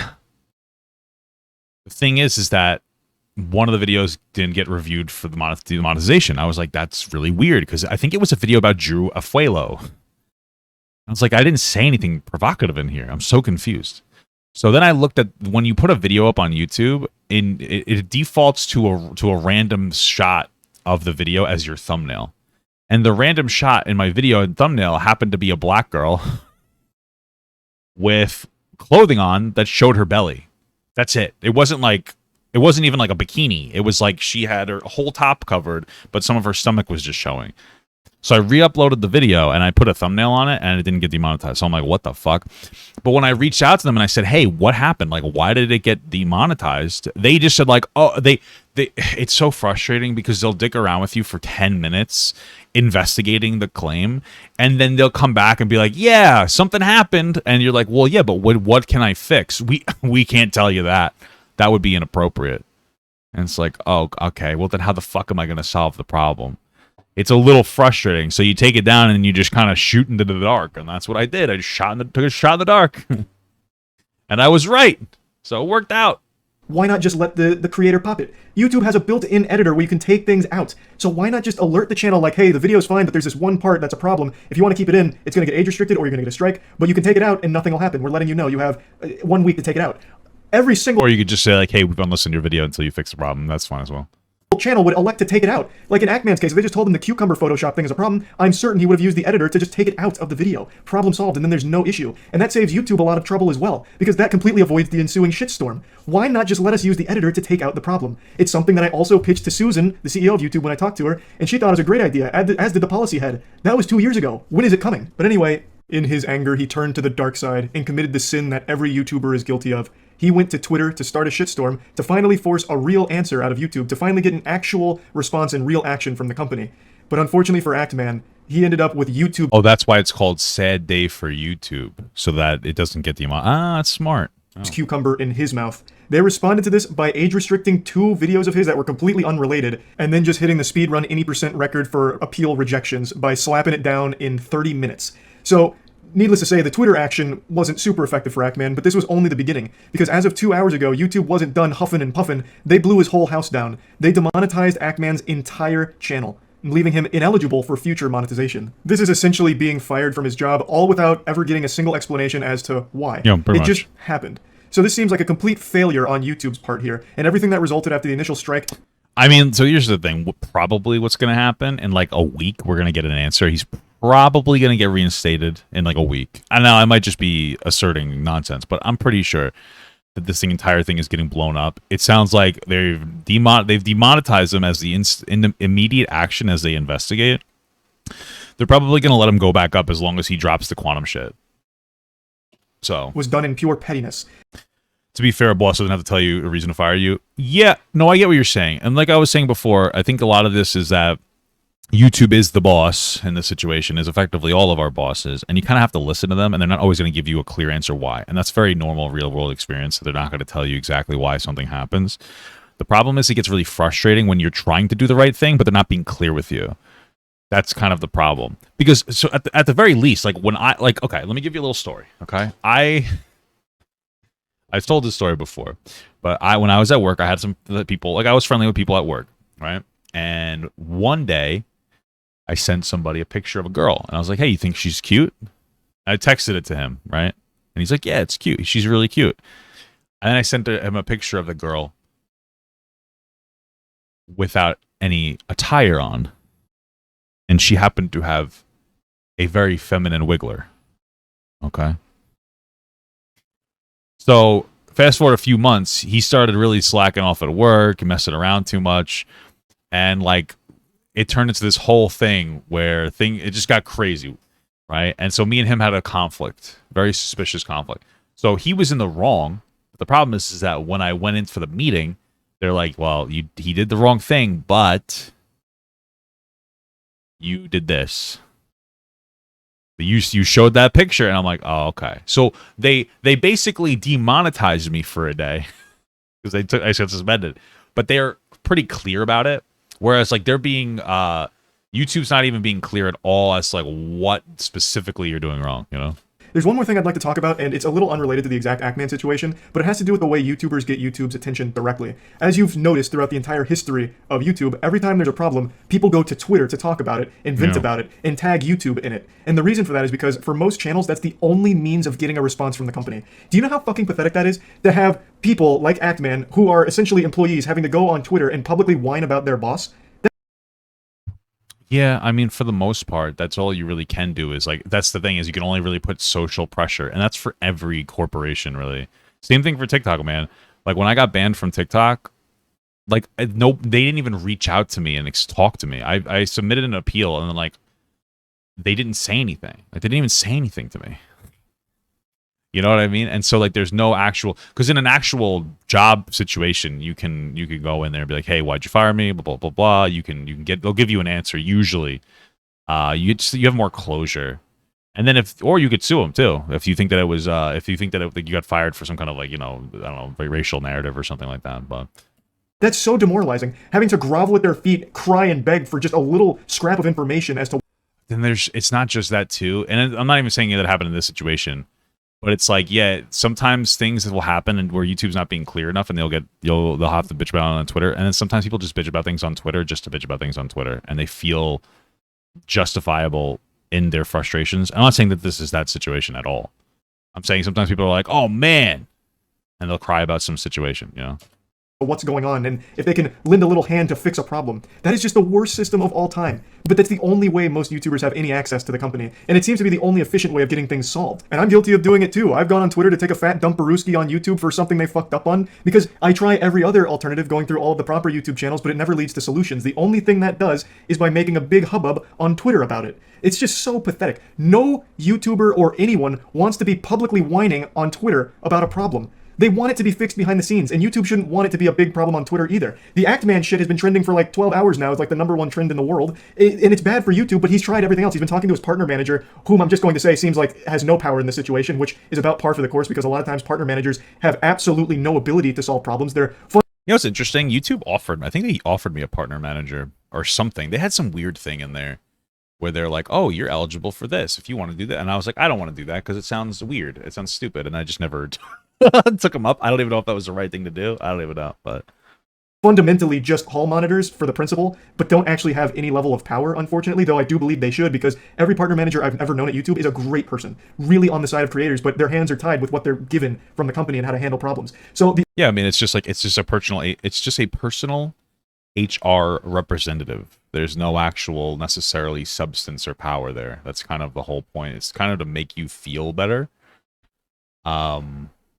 A: The thing is that one of the videos didn't get reviewed for the monetization. I was like, that's really weird, because I think it was a video about Drew Afuelo. I was like, I didn't say anything provocative in here. I'm so confused. So then I looked at, when you put a video up on YouTube, it defaults to a random shot of the video as your thumbnail. And the random shot in my video and thumbnail happened to be a black girl with clothing on that showed her belly. That's it. It wasn't even like a bikini. It was like she had her whole top covered, but some of her stomach was just showing. So I re-uploaded the video and I put a thumbnail on it and it didn't get demonetized. So I'm like, what the fuck? But when I reached out to them and I said, hey, what happened? Like, why did it get demonetized? They just said like, oh, it's so frustrating because they'll dick around with you for 10 minutes investigating the claim. And then they'll come back and be like, yeah, something happened. And you're like, well, yeah, but what can I fix? We can't tell you that. That would be inappropriate. And it's like, oh, okay, well then how the fuck am I going to solve the problem? It's a little frustrating. So you take it down and you just kind of shoot into the dark. And that's what I did. I just took a shot in the dark. And I was right. So it worked out.
C: Why not just let the creator pop it? YouTube has a built-in editor where you can take things out. So why not just alert the channel like, hey, the video's fine, but there's this one part that's a problem. If you want to keep it in, it's going to get age restricted or you're going to get a strike. But you can take it out and nothing will happen. We're letting you know you have 1 week to take it out. Every single...
A: Or you could just say like, hey, we've unlistened your video until you fix the problem. That's fine as well.
C: Channel would elect to take it out. Like in Ackman's case, if they just told him the cucumber Photoshop thing is a problem, I'm certain he would have used the editor to just take it out of the video. Problem solved, and then there's no issue. And that saves YouTube a lot of trouble as well, because that completely avoids the ensuing shitstorm. Why not just let us use the editor to take out the problem? It's something that I also pitched to Susan, the CEO of YouTube, when I talked to her, and she thought it was a great idea, as did the policy head. That was 2 years ago. When is it coming? But anyway, in his anger, he turned to the dark side and committed the sin that every YouTuber is guilty of. He went to Twitter to start a shitstorm to finally force a real answer out of YouTube, to finally get an actual response and real action from the company. But unfortunately for Ackman, he ended up with YouTube.
A: Oh, that's why it's called Sad Day for YouTube, so that it doesn't get demonetized. Ah, that's smart. Oh.
C: Cucumber in his mouth. They responded to this by age restricting 2 videos of his that were completely unrelated, and then just hitting the speedrun any % record for appeal rejections by slapping it down in 30 minutes. So, needless to say, the Twitter action wasn't super effective for Ackman, but this was only the beginning, because as of 2 hours ago, YouTube wasn't done huffing and puffing. They blew his whole house down. They demonetized Ackman's entire channel, leaving him ineligible for future monetization. This is essentially being fired from his job, all without ever getting a single explanation as to why.
A: Yeah, pretty much.
C: It just happened. So this seems like a complete failure on YouTube's part here, and everything that resulted after the initial strike...
A: I mean, so here's the thing. Probably what's going to happen, in like a week, we're going to get an answer. He's probably going to get reinstated in like a week. I know I might just be asserting nonsense, but I'm pretty sure that this entire thing is getting blown up. It sounds like they've demonetized him as in the immediate action as they investigate. They're probably going to let him go back up as long as he drops the quantum shit. So
C: Was done in pure pettiness.
A: to be fair, a boss doesn't have to tell you a reason to fire you. Yeah, no, I get what you're saying. And like I was saying before, I think a lot of this is that YouTube is the boss in this situation, is effectively all of our bosses, and you kind of have to listen to them, and they're not always going to give you a clear answer why. And that's very normal real-world experience, so they're not going to tell you exactly why something happens. The problem is it gets really frustrating when you're trying to do the right thing, but they're not being clear with you. That's kind of the problem. Because, so at the very least, like when okay, let me give you a little story, okay? I've told this story before, but when I was at work, I had some people, like I was friendly with people at work, right? And one day, I sent somebody a picture of a girl, and I was like, hey, you think she's cute? I texted it to him, right? And he's like, yeah, it's cute. She's really cute. And then I sent him a picture of the girl without any attire on, and she happened to have a very feminine wiggler, okay? So fast forward a few months, he started really slacking off at work, messing around too much, and like, it turned into this whole thing where it just got crazy, right? And so me and him had a conflict, very suspicious conflict. So he was in the wrong. But the problem is that when I went in for the meeting, they're like, well, he did the wrong thing, but you did this. You showed that picture, and I'm like, oh, okay. So they basically demonetized me for a day because I got suspended. But they're pretty clear about it. Whereas, like, they're being, YouTube's not even being clear at all as to, like, what specifically you're doing wrong, you know?
C: There's one more thing I'd like to talk about, and it's a little unrelated to the exact Ackman situation, but it has to do with the way YouTubers get YouTube's attention directly. As you've noticed throughout the entire history of YouTube, every time there's a problem, people go to Twitter to talk about it, and vent about it, and tag YouTube in it. And the reason for that is because for most channels, that's the only means of getting a response from the company. Do you know how fucking pathetic that is? To have people like Ackman, who are essentially employees, having to go on Twitter and publicly whine about their boss?
A: Yeah, I mean, for the most part, that's all you really can do is, like, that's the thing, is you can only really put social pressure, and that's for every corporation, really. Same thing for TikTok, man. Like, when I got banned from TikTok, like, no, they didn't even reach out to me and talk to me. I submitted an appeal, and then, like, they didn't say anything. Like, they didn't even say anything to me. You know what I mean? And so, like, there's no actual, because in an actual job situation, you can go in there and be like, hey, why'd you fire me? Blah blah blah blah. You can they'll give you an answer usually. You have more closure, and then or you could sue them too if you think that it was you got fired for some kind of, like, you know, I don't know, racial narrative or something like that. But
C: that's so demoralizing. Having to grovel at their feet, cry and beg for just a little scrap of information as to.
A: Then it's not just that too, and I'm not even saying that happened in this situation. But it's like, yeah, sometimes things will happen and where YouTube's not being clear enough, and they'll have to bitch about it on Twitter. And then sometimes people just bitch about things on Twitter just to bitch about things on Twitter, and they feel justifiable in their frustrations. I'm not saying that this is that situation at all. I'm saying sometimes people are like, oh man, and they'll cry about some situation, you know?
C: What's going on, and if they can lend a little hand to fix a problem. That is just the worst system of all time. But that's the only way most YouTubers have any access to the company, and it seems to be the only efficient way of getting things solved. And I'm guilty of doing it too. I've gone on Twitter to take a fat dump Baruski on YouTube for something they fucked up on, because I try every other alternative going through all of the proper YouTube channels, but it never leads to solutions. The only thing that does is by making a big hubbub on Twitter about it. It's just so pathetic. No YouTuber or anyone wants to be publicly whining on Twitter about a problem. They want it to be fixed behind the scenes, and YouTube shouldn't want it to be a big problem on Twitter either. The Ackman shit has been trending for like 12 hours now. It's like the #1 trend in the world, and it's bad for YouTube, but he's tried everything else. He's been talking to his partner manager, whom I'm just going to say seems like has no power in this situation, which is about par for the course, because a lot of times partner managers have absolutely no ability to solve problems. They're
A: You know what's interesting? YouTube I think they offered me a partner manager or something. They had some weird thing in there where they're like, oh, you're eligible for this if you want to do that. And I was like, I don't want to do that because it sounds weird. It sounds stupid. And I just never took them up. I don't even know if that was the right thing to do. I don't even know. But
C: fundamentally just hall monitors for the principal, but don't actually have any level of power, unfortunately, though I do believe they should, because every partner manager I've ever known at YouTube is a great person, really on the side of creators, but their hands are tied with what they're given from the company and how to handle problems. So
A: yeah, I mean, it's just a personal HR representative. There's no actual necessarily substance or power there. That's kind of the whole point. It's kind of to make you feel better. Yeah.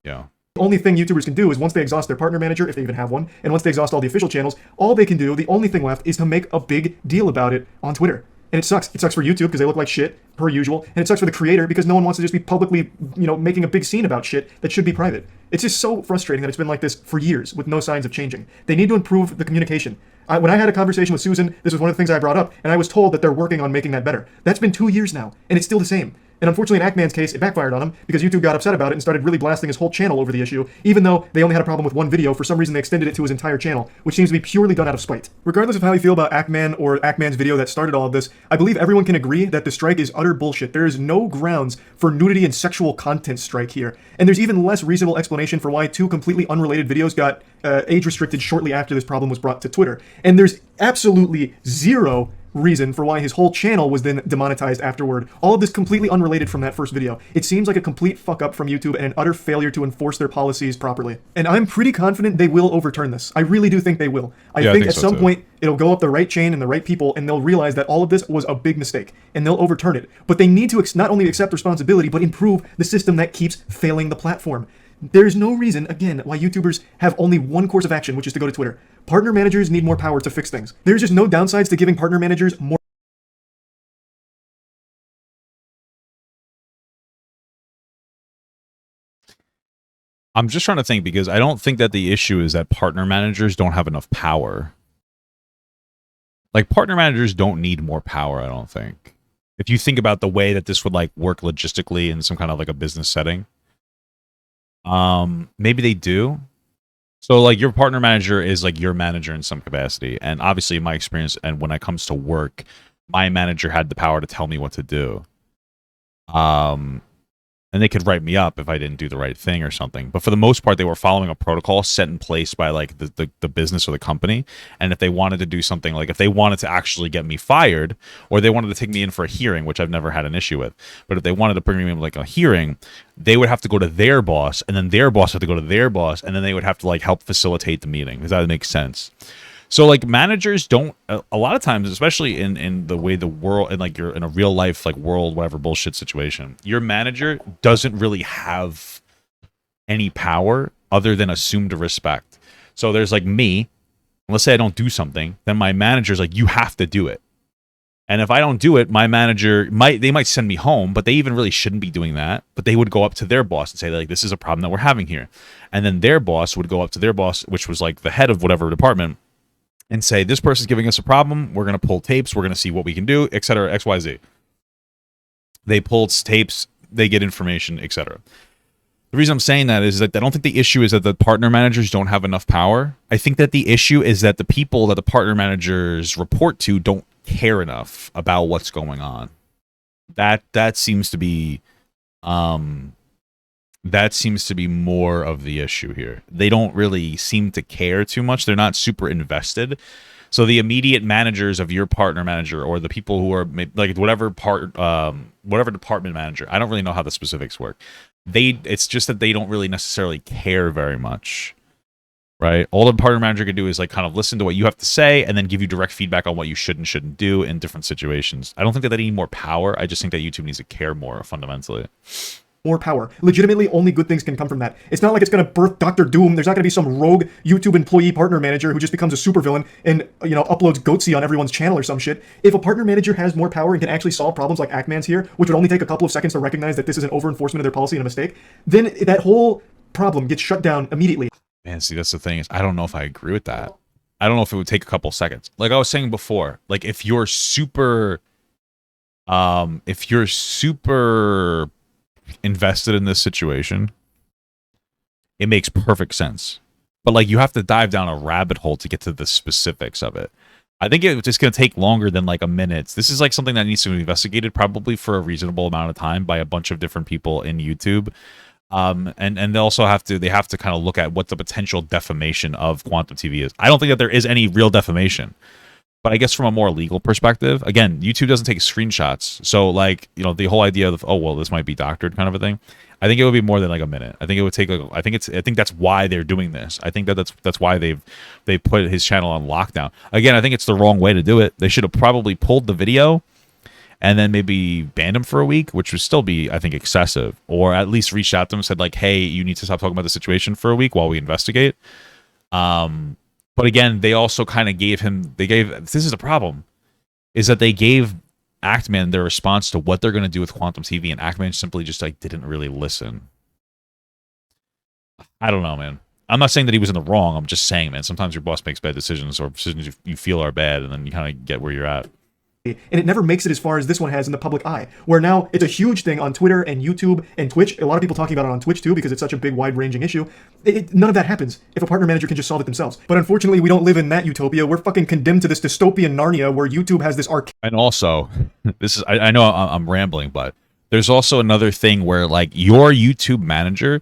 C: The only thing YouTubers can do is once they exhaust their partner manager, if they even have one, and once they exhaust all the official channels, all they can do, the only thing left, is to make a big deal about it on Twitter. And it sucks. It sucks for YouTube because they look like shit, per usual, and it sucks for the creator because no one wants to just be publicly, making a big scene about shit that should be private. It's just so frustrating that it's been like this for years with no signs of changing. They need to improve the communication. When I had a conversation with Susan, this was one of the things I brought up, and I was told that they're working on making that better. That's been 2 years now, and it's still the same. And unfortunately, in Ackman's case, it backfired on him because YouTube got upset about it and started really blasting his whole channel over the issue, even though they only had a problem with one video. For some reason, they extended it to his entire channel, which seems to be purely done out of spite. Regardless of how you feel about Ackman or Ackman's video that started all of this, I believe everyone can agree that the strike is utter bullshit. There is no grounds for nudity and sexual content strike here. And there's even less reasonable explanation for why 2 completely unrelated videos got age restricted shortly after this problem was brought to Twitter. And there's absolutely zero reason for why his whole channel was then demonetized afterward. All of this completely unrelated from that first video. It seems like a complete fuck up from YouTube and an utter failure to enforce their policies properly. And I'm pretty confident they will overturn this. I really do think they will. I think at some point it'll go up the right chain and the right people, and they'll realize that all of this was a big mistake, and they'll overturn it. But they need to not only accept responsibility, but improve the system that keeps failing the platform. There's no reason, again, why YouTubers have only one course of action, which is to go to Twitter. Partner managers need more power to fix things. There's just no downsides to giving partner managers more.
A: I'm just trying to think, because I don't think that the issue is that partner managers don't have enough power. Like, partner managers don't need more power, I don't think. If you think about the way that this would like work logistically in some kind of like a business setting. Maybe they do. So like your partner manager is like your manager in some capacity. And obviously in my experience, and when it comes to work, my manager had the power to tell me what to do. And they could write me up if I didn't do the right thing or something. But for the most part, they were following a protocol set in place by like the business or the company. And if they wanted to do something, like if they wanted to actually get me fired, or they wanted to take me in for a hearing, which I've never had an issue with, but if they wanted to bring me in like a hearing, they would have to go to their boss, and then their boss had to go to their boss, and then they would have to like help facilitate the meeting. Does that make sense? So like managers don't, a lot of times, especially in the way the world, and like you're in a real life like world, whatever bullshit situation, your manager doesn't really have any power other than assumed respect. So there's like me, let's say I don't do something, then my manager's like, you have to do it. And if I don't do it, my manager they might send me home, but they even really shouldn't be doing that. But they would go up to their boss and say like, this is a problem that we're having here. And then their boss would go up to their boss, which was like the head of whatever department, and say, this person's giving us a problem. We're going to pull tapes. We're going to see what we can do, etc. XYZ. They pull tapes. They get information, etc. The reason I'm saying that is that I don't think the issue is that the partner managers don't have enough power. I think that the issue is that the people that the partner managers report to don't care enough about what's going on. That seems to be more of the issue here. They don't really seem to care too much. They're not super invested. So the immediate managers of your partner manager, or the people who are like whatever department manager, I don't really know how the specifics work. It's just that they don't really necessarily care very much, right? All the partner manager can do is like kind of listen to what you have to say and then give you direct feedback on what you should and shouldn't do in different situations. I don't think that they need more power. I just think that YouTube needs to care more fundamentally.
C: More power. Legitimately, only good things can come from that. It's not like it's going to birth Dr. Doom. There's not going to be some rogue YouTube employee partner manager who just becomes a supervillain and, uploads Goatsy on everyone's channel or some shit. If a partner manager has more power and can actually solve problems like Ackman's here, which would only take a couple of seconds to recognize that this is an over-enforcement of their policy and a mistake, then that whole problem gets shut down immediately.
A: Man, see, that's the thing, is I don't know if I agree with that. I don't know if it would take a couple seconds. Like I was saying before, like if you're super invested in this situation, it makes perfect sense. But like you have to dive down a rabbit hole to get to the specifics of it. I think it's just going to take longer than like a minute. This is like something that needs to be investigated probably for a reasonable amount of time by a bunch of different people in YouTube. And they also have to kind of look at what the potential defamation of Quantum TV is. I don't think that there is any real defamation. But I guess from a more legal perspective, again, YouTube doesn't take screenshots. So like, you know, the whole idea of, oh, well, this might be doctored kind of a thing. I think it would be more than like a minute. I think it would take like, I think that's why they're doing this. I think that's why they put his channel on lockdown. Again, I think it's the wrong way to do it. They should have probably pulled the video and then maybe banned him for a week, which would still be, I think, excessive. Or at least reached out to him and said like, hey, you need to stop talking about the situation for a week while we investigate. But again, they also kind of gave this is the problem, is that they gave Actman their response to what they're going to do with Quantum TV, and Actman simply just like didn't really listen. I don't know, man. I'm not saying that he was in the wrong. I'm just saying, man, sometimes your boss makes bad decisions or decisions you feel are bad, and then you kind of get where you're at.
C: And it never makes it as far as this one has in the public eye, where now it's a huge thing on Twitter and YouTube and Twitch. A lot of people talking about it on Twitch too, because it's such a big, wide-ranging issue. None of that happens if a partner manager can just solve it themselves. But unfortunately, we don't live in that utopia. We're fucking condemned to this dystopian Narnia where YouTube has this arcade.
A: And also, this is, I know I'm rambling, but there's also another thing where like your YouTube manager,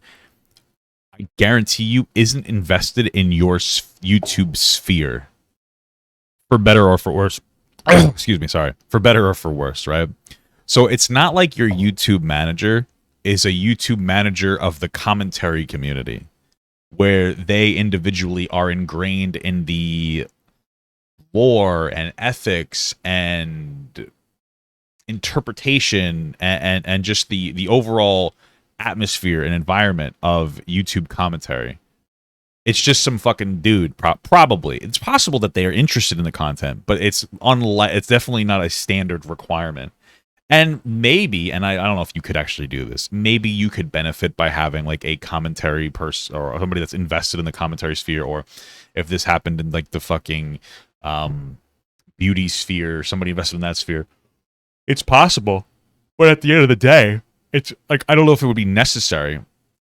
A: I guarantee you, isn't invested in your YouTube sphere, for better or for worse. Excuse me, sorry. For better or for worse, right? So it's not like your YouTube manager is a YouTube manager of the commentary community, where they individually are ingrained in the lore and ethics and interpretation and just the overall atmosphere and environment of YouTube commentary. It's just some fucking dude, probably. It's possible that they are interested in the content, but it's definitely not a standard requirement. And maybe, and I don't know if you could actually do this, maybe you could benefit by having like a commentary person or somebody that's invested in the commentary sphere, or if this happened in like the fucking beauty sphere, somebody invested in that sphere. It's possible, but at the end of the day, it's like, I don't know if it would be necessary.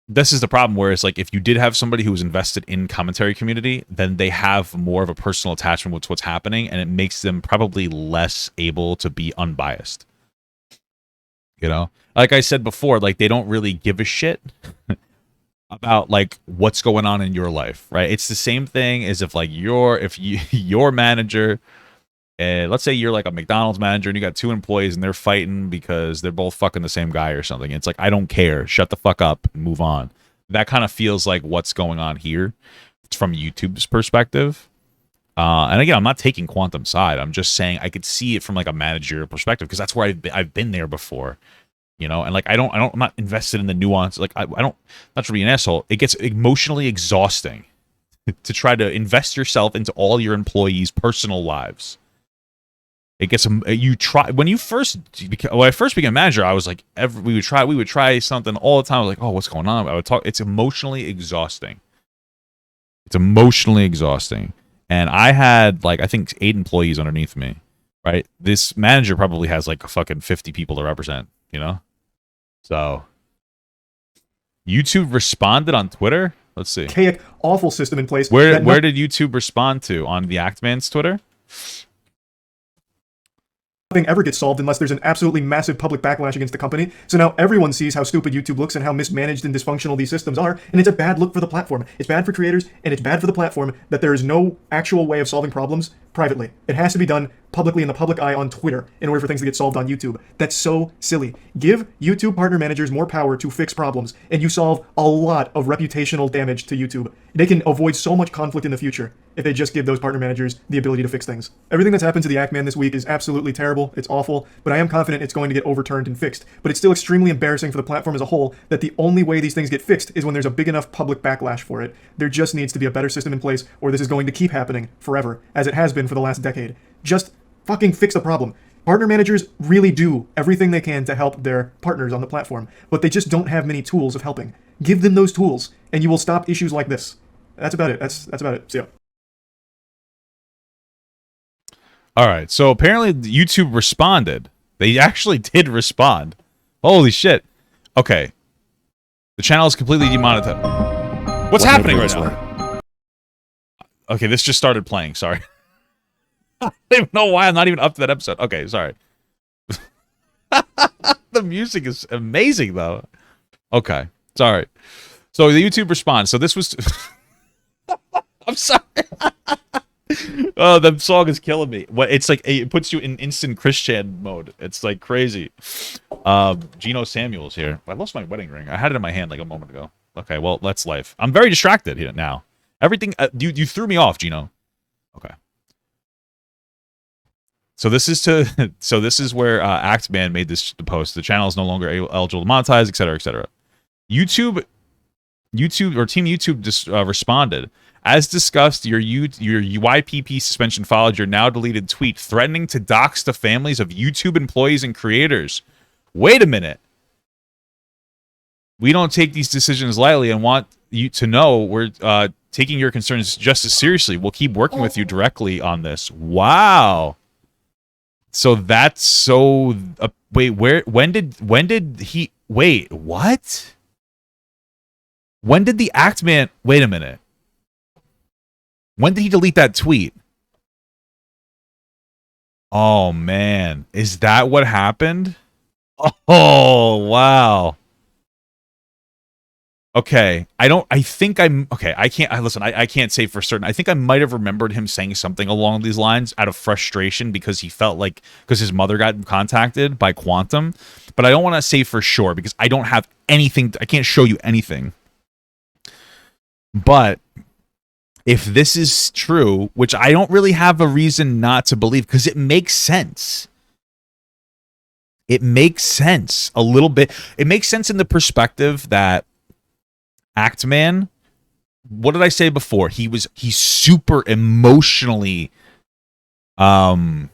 A: This is the problem, where it's like, if you did have somebody who was invested in commentary community, then they have more of a personal attachment with what's happening, and it makes them probably less able to be unbiased. You know, like I said before, like they don't really give a shit about like what's going on in your life, right? It's the same thing as if like your manager, let's say you're like a McDonald's manager and you got two employees and they're fighting because they're both fucking the same guy or something. It's like, I don't care. Shut the fuck up and move on. That kind of feels like what's going on here from YouTube's perspective. And again, I'm not taking Quantum's side. I'm just saying I could see it from like a managerial perspective, because that's where I've been there before, you know. And like I'm not invested in the nuance. Like I don't, not to be an asshole. It gets emotionally exhausting to try to invest yourself into all your employees' personal lives. It gets when I first became a manager, I was like, we would try something all the time. I was like, oh, what's going on? I would talk. It's emotionally exhausting. And I had like, I think 8 employees underneath me, right? This manager probably has like fucking 50 people to represent, you know? So YouTube responded on Twitter. Let's see.
C: Archaic, awful system in place.
A: Where did YouTube respond to on the Actman's Twitter?
C: Nothing ever gets solved unless there's an absolutely massive public backlash against the company. So now everyone sees how stupid YouTube looks and how mismanaged and dysfunctional these systems are, and it's a bad look for the platform. It's bad for creators, and it's bad for the platform that there is no actual way of solving problems privately. It has to be done publicly in the public eye on Twitter in order for things to get solved on YouTube. That's so silly. Give YouTube partner managers more power to fix problems, and you solve a lot of reputational damage to YouTube. They can avoid so much conflict in the future if they just give those partner managers the ability to fix things. Everything that's happened to the Actman this week is absolutely terrible. It's awful, but I am confident it's going to get overturned and fixed. But it's still extremely embarrassing for the platform as a whole that the only way these things get fixed is when there's a big enough public backlash for it. There just needs to be a better system in place, or this is going to keep happening forever, as it has been for the last decade. Just fucking fix the problem. Partner managers really do everything they can to help their partners on the platform, but they just don't have many tools of helping. Give them those tools, and you will stop issues like this. That's about it. That's about it. See ya.
A: All right. So apparently YouTube responded. They actually did respond. Holy shit. Okay. The channel is completely demonetized. What's happening right now? Okay, this just started playing. Sorry. I don't even know why I'm not even up to that episode. Okay, sorry. The music is amazing, though. Okay, sorry. So the YouTube response. So this was... I'm sorry. Oh, the song is killing me. What it's like, it puts you in instant Christian mode. It's like crazy. Gino Samuel's here. I lost my wedding ring. I had it in my hand like a moment ago. Okay, well, that's life. I'm very distracted here now. Everything you threw me off, Gino. Okay. So this is where Actman made the post. The channel is no longer eligible to monetize, etc., etc. YouTube or Team YouTube just responded. As discussed, your UIPP suspension followed your now deleted tweet threatening to dox the families of YouTube employees and creators. Wait a minute. We don't take these decisions lightly and want you to know we're taking your concerns just as seriously. We'll keep working with you directly on this. Wow. So that's so wait, when did he wait, what? When did the Actman wait a minute. When did he delete that tweet? Oh man, is that what happened? Oh, wow. Okay, I think I'm okay. I can't say for certain. I think I might have remembered him saying something along these lines out of frustration because he felt like because his mother got contacted by Quantum, but I don't want to say for sure because I don't have anything. I can't show you anything. But if this is true, which I don't really have a reason not to believe because it makes sense. It makes sense a little bit. It makes sense in the perspective that Actman, what did I say before? He's super emotionally invested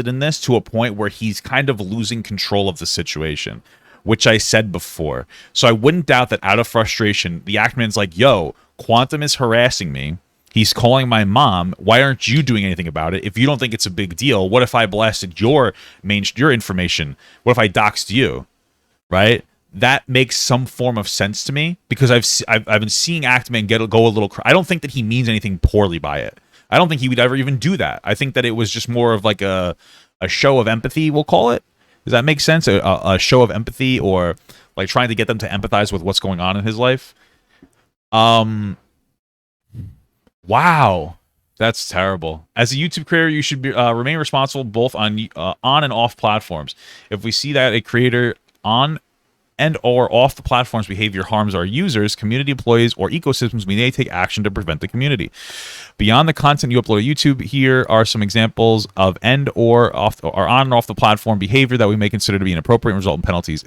A: in this to a point where he's kind of losing control of the situation, which I said before. So I wouldn't doubt that out of frustration, the Actman's like, yo, Quantum is harassing me. He's calling my mom. Why aren't you doing anything about it? If you don't think it's a big deal, what if I blasted your information? What if I doxed you? Right? That makes some form of sense to me because I've been seeing Actman go a little. I don't think that he means anything poorly by it. I don't think he would ever even do that. I think that it was just more of like a show of empathy, we'll call it. Does that make sense? A show of empathy or like trying to get them to empathize with what's going on in his life. Wow. That's terrible. As a YouTube creator, you should remain responsible both on and off platforms. If we see that a creator on and or off the platform's behavior harms our users, community employees, or ecosystems, we may take action to prevent the community. Beyond the content you upload to YouTube, here are some examples of on and off the platform behavior that we may consider to be inappropriate and result in penalties.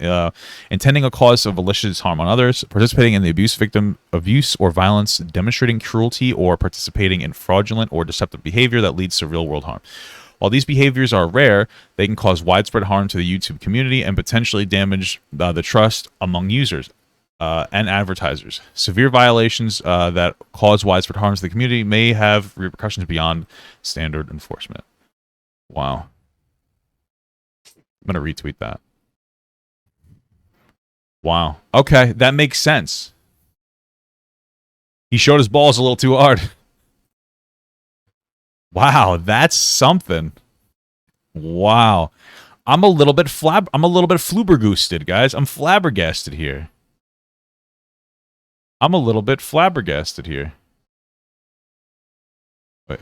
A: Intending a cause of malicious harm on others, participating in the abuse or violence, demonstrating cruelty, or participating in fraudulent or deceptive behavior that leads to real-world harm. While these behaviors are rare, they can cause widespread harm to the YouTube community and potentially damage the trust among users and advertisers. Severe violations that cause widespread harm to the community may have repercussions beyond standard enforcement. Wow. I'm going to retweet that. Wow. Okay, that makes sense. He showed his balls a little too hard. Wow, that's something. Wow. I'm a little bit flabbergasted, guys. I'm flabbergasted here. I'm a little bit flabbergasted here. Wait.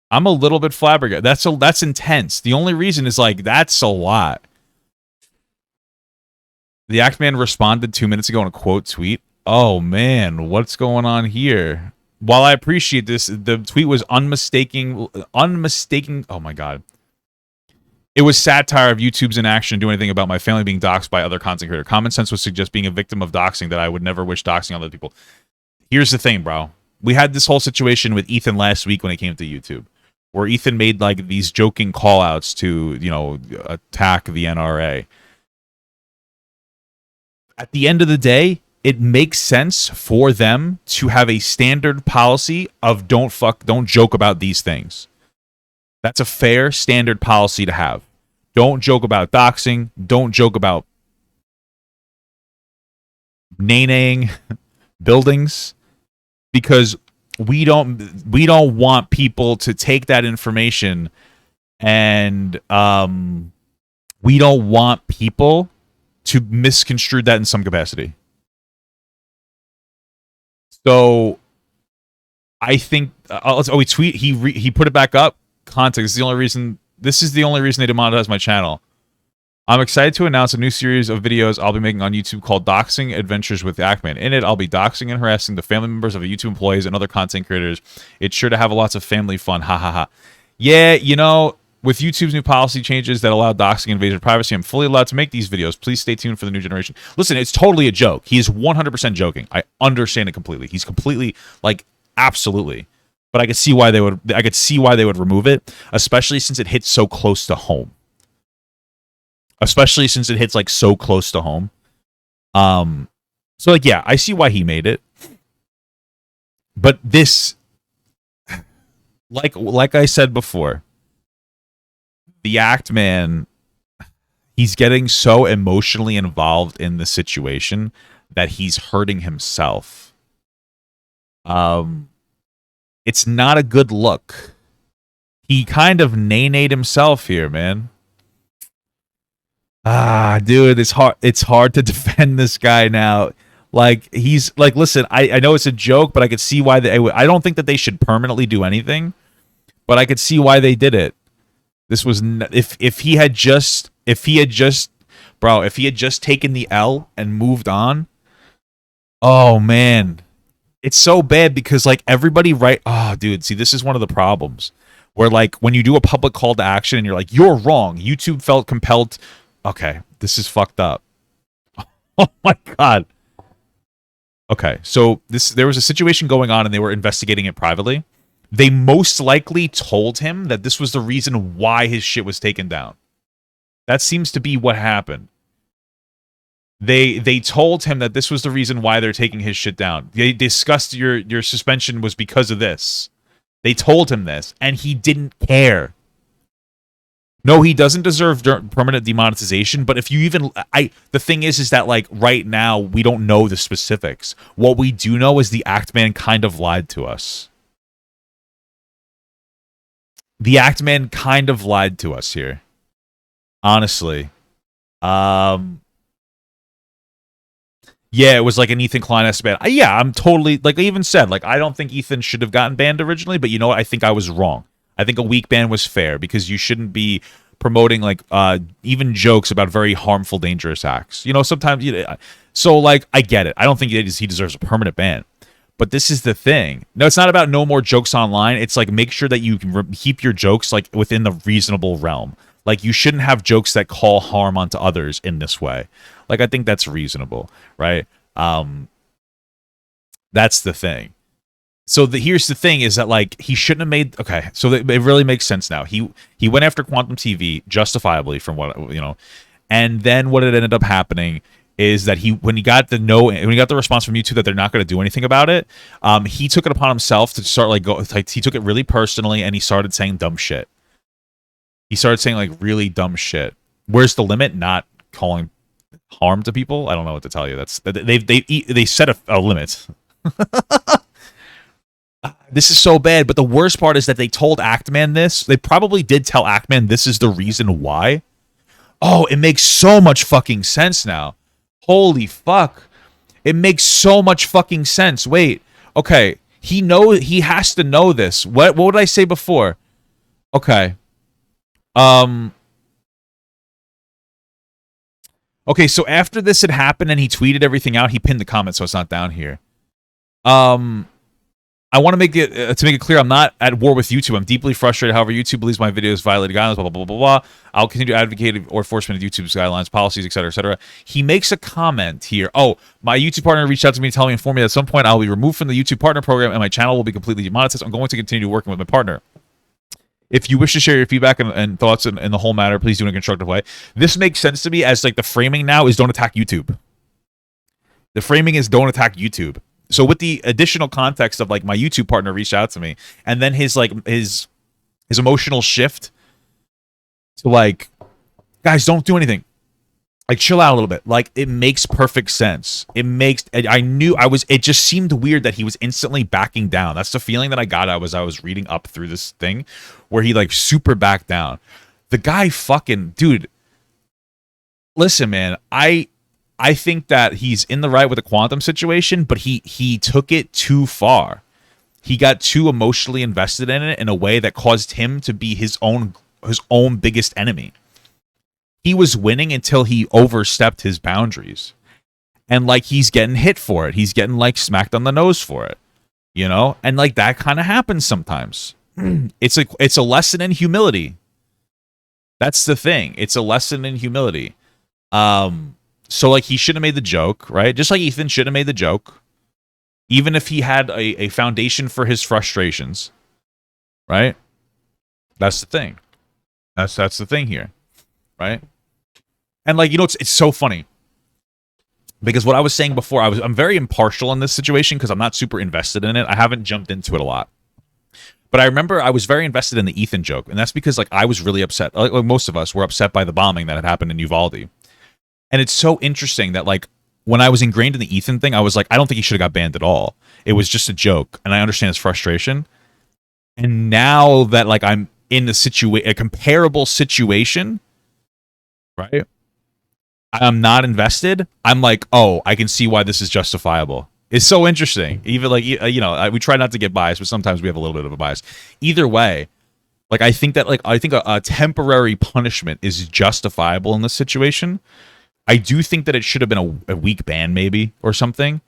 A: I'm a little bit flabbergasted. That's intense. The only reason is like that's a lot. The Actman responded 2 minutes ago in a quote tweet. Oh man, what's going on here? While I appreciate this, the tweet was unmistaking. Oh my god. It was satire of YouTube's inaction to do anything about my family being doxxed by other content creator. Common sense would suggest being a victim of doxing that I would never wish doxing other people. Here's the thing, bro. We had this whole situation with Ethan last week when it came to YouTube, where Ethan made like these joking call-outs to, you know, attack the NRA. At the end of the day, it makes sense for them to have a standard policy of don't joke about these things. That's a fair standard policy to have. Don't joke about doxing. Don't joke about nay-naying buildings, because we don't want people to take that information and we don't want people to misconstrue that in some capacity. So I think he tweet he put it back up. Context. This is the only reason they demonetized my channel. I'm excited to announce a new series of videos I'll be making on YouTube called Doxxing Adventures with Ackman. In it, I'll be doxing and harassing the family members of YouTube employees and other content creators. It's sure to have lots of family fun. Ha ha ha. Yeah, you know, with YouTube's new policy changes that allow doxing and invasion of privacy, I'm fully allowed to make these videos. Please stay tuned for the new generation. Listen, it's totally a joke. He is 100% joking. I understand it completely. He's completely, like, absolutely. But I could see why they would remove it, especially since it hits so close to home. Especially since it hits like so close to home. So like, yeah, I see why he made it. But this, like I said before, the act man, he's getting so emotionally involved in the situation that he's hurting himself. It's not a good look. He kind of nay-nayed himself here, man. Dude, it's hard to defend this guy now. Like, he's like, listen, I know it's a joke, but I could see why I don't think that they should permanently do anything, but I could see why they did it. This was if he had just taken the L and moved on. Oh man. It's so bad because like everybody dude, see, this is one of the problems where like when you do a public call to action and you're like, you're wrong. YouTube felt compelled. Okay, this is fucked up. Oh my God. Okay, so there was a situation going on and they were investigating it privately. They most likely told him that this was the reason why his shit was taken down. That seems to be what happened. They told him that this was the reason why they're taking his shit down. They discussed your suspension was because of this. They told him this, and he didn't care. No, he doesn't deserve permanent demonetization, but if you even... the thing is that, like, right now, we don't know the specifics. What we do know is the act man kind of lied to us. The act man kind of lied to us here. Honestly. Yeah, it was like an Ethan Klein-esque ban. Yeah, I'm totally... Like, I even said, like, I don't think Ethan should have gotten banned originally, but you know what? I think I was wrong. I think a week ban was fair because you shouldn't be promoting like even jokes about very harmful, dangerous acts. You know, sometimes so like I get it. I don't think he deserves a permanent ban. But this is the thing. No, it's not about no more jokes online. It's like make sure that you can keep your jokes like within the reasonable realm. Like you shouldn't have jokes that call harm onto others in this way. Like I think that's reasonable, right? That's the thing. So here's the thing is that like he shouldn't have made so it really makes sense now. He went after Quantum TV justifiably from what and then what it ended up happening is that when he got the response from YouTube that they're not going to do anything about it, he took it upon himself to start he took it really personally and he started saying dumb shit. He started saying like really dumb shit. Where's the limit? Not calling harm to people. I don't know what to tell you. They set a limit. This is so bad, but the worst part is that they told Actman this. They probably did tell Actman this is the reason why. Oh, it makes so much fucking sense now. Holy fuck. It makes so much fucking sense. Wait. Okay. He has to know this. What did I say before? Okay. Okay, so after this had happened and he tweeted everything out, he pinned the comment so it's not down here. I want to make it clear I'm not at war with YouTube. I'm deeply frustrated. However, YouTube believes my videos violated guidelines, blah, blah, blah, blah, blah. I'll continue to advocate or enforcement of YouTube's guidelines, policies, etc., etc. He makes a comment here. Oh, my YouTube partner reached out to me to inform me that at some point I'll be removed from the YouTube partner program and my channel will be completely demonetized. I'm going to continue working with my partner. If you wish to share your feedback and thoughts in the whole matter, please do in a constructive way. This makes sense to me as like the framing now is don't attack YouTube. The framing is don't attack YouTube. So with the additional context of like my YouTube partner reached out to me and then his emotional shift to like, guys, don't do anything. Like chill out a little bit. Like it makes perfect sense. It just seemed weird that he was instantly backing down. That's the feeling that I got I was reading up through this thing where he like super backed down. The guy fucking, dude, listen, man, I think that he's in the right with the quantum situation, but he took it too far. He got too emotionally invested in it in a way that caused him to be his own biggest enemy. He was winning until he overstepped his boundaries. And like he's getting hit for it. He's getting like smacked on the nose for it. You know? And like that kind of happens sometimes. It's a lesson in humility. That's the thing. It's a lesson in humility. So like he should have made the joke, right? Just like Ethan should have made the joke. Even if he had a foundation for his frustrations. Right? That's the thing. That's the thing here. Right? And like, you know, it's so funny. Because what I was saying before, I'm very impartial in this situation because I'm not super invested in it. I haven't jumped into it a lot. But I remember I was very invested in the Ethan joke, and that's because like I was really upset. Like most of us were upset by the bombing that had happened in Uvalde. And it's so interesting that like when I was ingrained in the Ethan thing, I was like, I don't think he should have got banned at all. It was just a joke, and I understand his frustration. And now that like I'm in a comparable situation, right? I'm not invested. I'm like, oh, I can see why this is justifiable. It's so interesting. Even like, you know, we try not to get biased, but sometimes we have a little bit of a bias. Either way, like I think a temporary punishment is justifiable in this situation. I do think that it should have been a week ban maybe or something,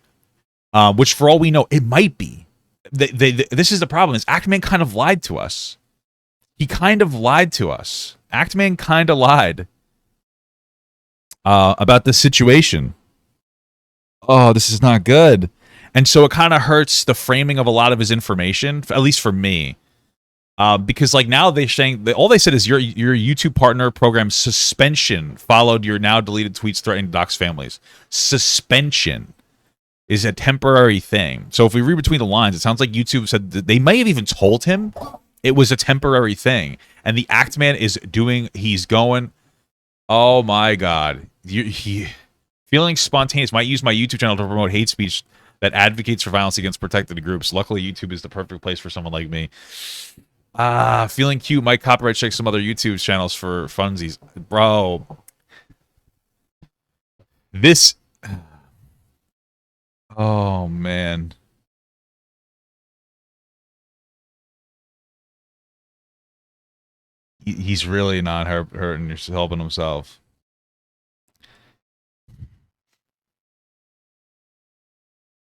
A: which for all we know, it might be. This is the problem is Actman kind of lied to us. He kind of lied to us. Actman kind of lied. About this situation. Oh, this is not good. And so it kind of hurts the framing of a lot of his information, at least for me. Because like now they're saying, all they said is your YouTube partner program suspension followed your now deleted tweets threatening to dox families. Suspension is a temporary thing. So if we read between the lines, it sounds like YouTube said that they may have even told him it was a temporary thing. And the Actman is he's going, oh my God. Feeling spontaneous might use my YouTube channel to promote hate speech that advocates for violence against protected groups. Luckily, YouTube is the perfect place for someone like me. Feeling cute might copyright check some other YouTube channels for funsies. Bro. This... Oh, man. He's really not helping himself.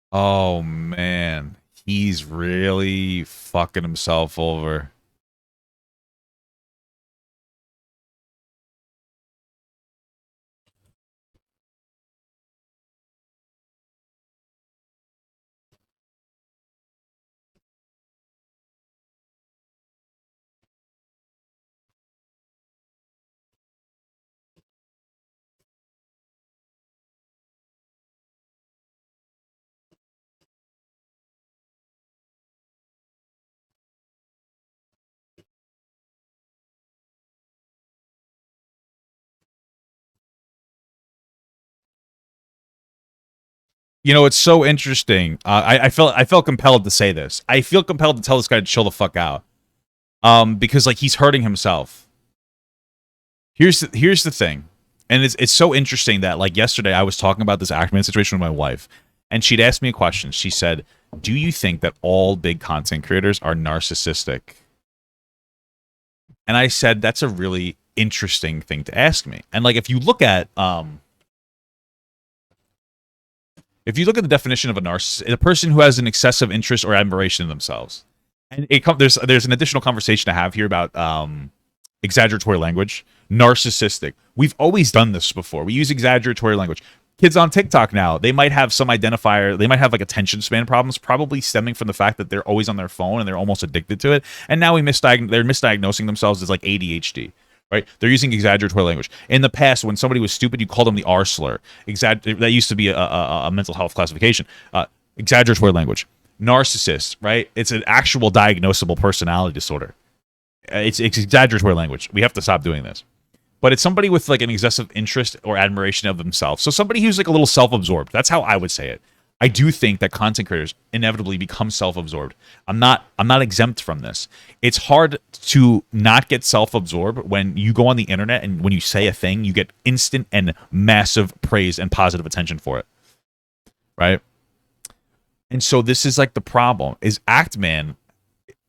A: Oh, man. He's really fucking himself over. You know, it's so interesting. I felt compelled to say this. I feel compelled to tell this guy to chill the fuck out. Because like he's hurting himself. Here's the thing. And it's so interesting that like yesterday I was talking about this Actman situation with my wife, and she'd asked me a question. She said, "Do you think that all big content creators are narcissistic?" And I said, "That's a really interesting thing to ask me." And like if you look at the definition of a narcissist, a person who has an excessive interest or admiration in themselves, and there's an additional conversation to have here about exaggeratory language, narcissistic. We've always done this before. We use exaggeratory language. Kids on TikTok now, they might have some identifier. They might have like attention span problems, probably stemming from the fact that they're always on their phone and they're almost addicted to it. And now they're misdiagnosing themselves as like ADHD. Right? They're using exaggeratory language. In the past, when somebody was stupid, you called them the R slur. That used to be a mental health classification. Exaggeratory language. Narcissist, right? It's an actual diagnosable personality disorder. It's exaggeratory language. We have to stop doing this. But it's somebody with like an excessive interest or admiration of themselves. So somebody who's like a little self-absorbed. That's how I would say it. I do think that content creators inevitably become self-absorbed. I'm not exempt from this. It's hard to not get self-absorbed when you go on the internet and when you say a thing, you get instant and massive praise and positive attention for it. Right? And so this is like the problem is Actman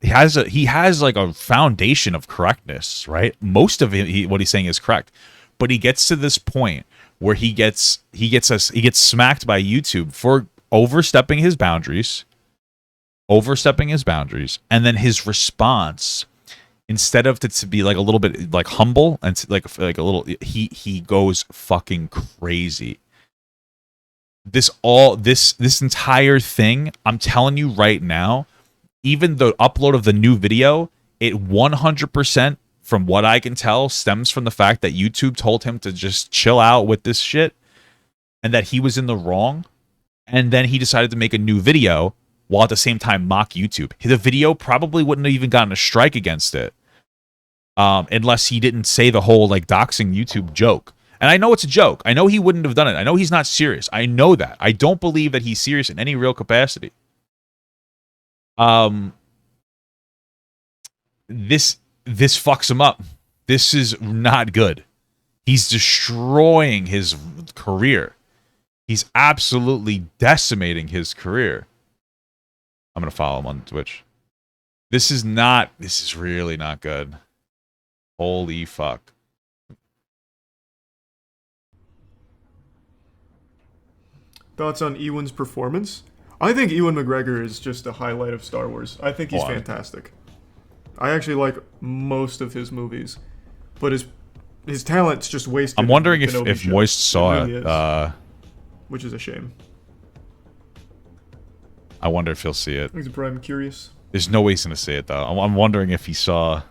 A: he has like a foundation of correctness, right? Most of it, what he's saying is correct. But he gets to this point where he gets smacked by YouTube for overstepping his boundaries, and then his response, instead of to be like a little bit like humble and like a little, he goes fucking crazy. This entire thing, I'm telling you right now, even the upload of the new video, it 100%, from what I can tell, stems from the fact that YouTube told him to just chill out with this shit and that he was in the wrong. And then he decided to make a new video while at the same time mock YouTube. The video probably wouldn't have even gotten a strike against it unless he didn't say the whole like doxing YouTube joke. And I know it's a joke. I know he wouldn't have done it. I know he's not serious. I know that. I don't believe that he's serious in any real capacity. This fucks him up. This is not good. He's destroying his career. He's absolutely decimating his career. I'm going to follow him on Twitch. This is really not good. Holy fuck.
C: Thoughts on Ewan's performance? I think Ewan McGregor is just a highlight of Star Wars. I think he's fantastic. I actually like most of his movies, but his talent's just wasted.
A: I'm wondering if Moist saw it,
C: which is a shame.
A: I wonder if he'll see it.
C: He's probably curious.
A: There's no way he's gonna see it though. I'm wondering if he saw.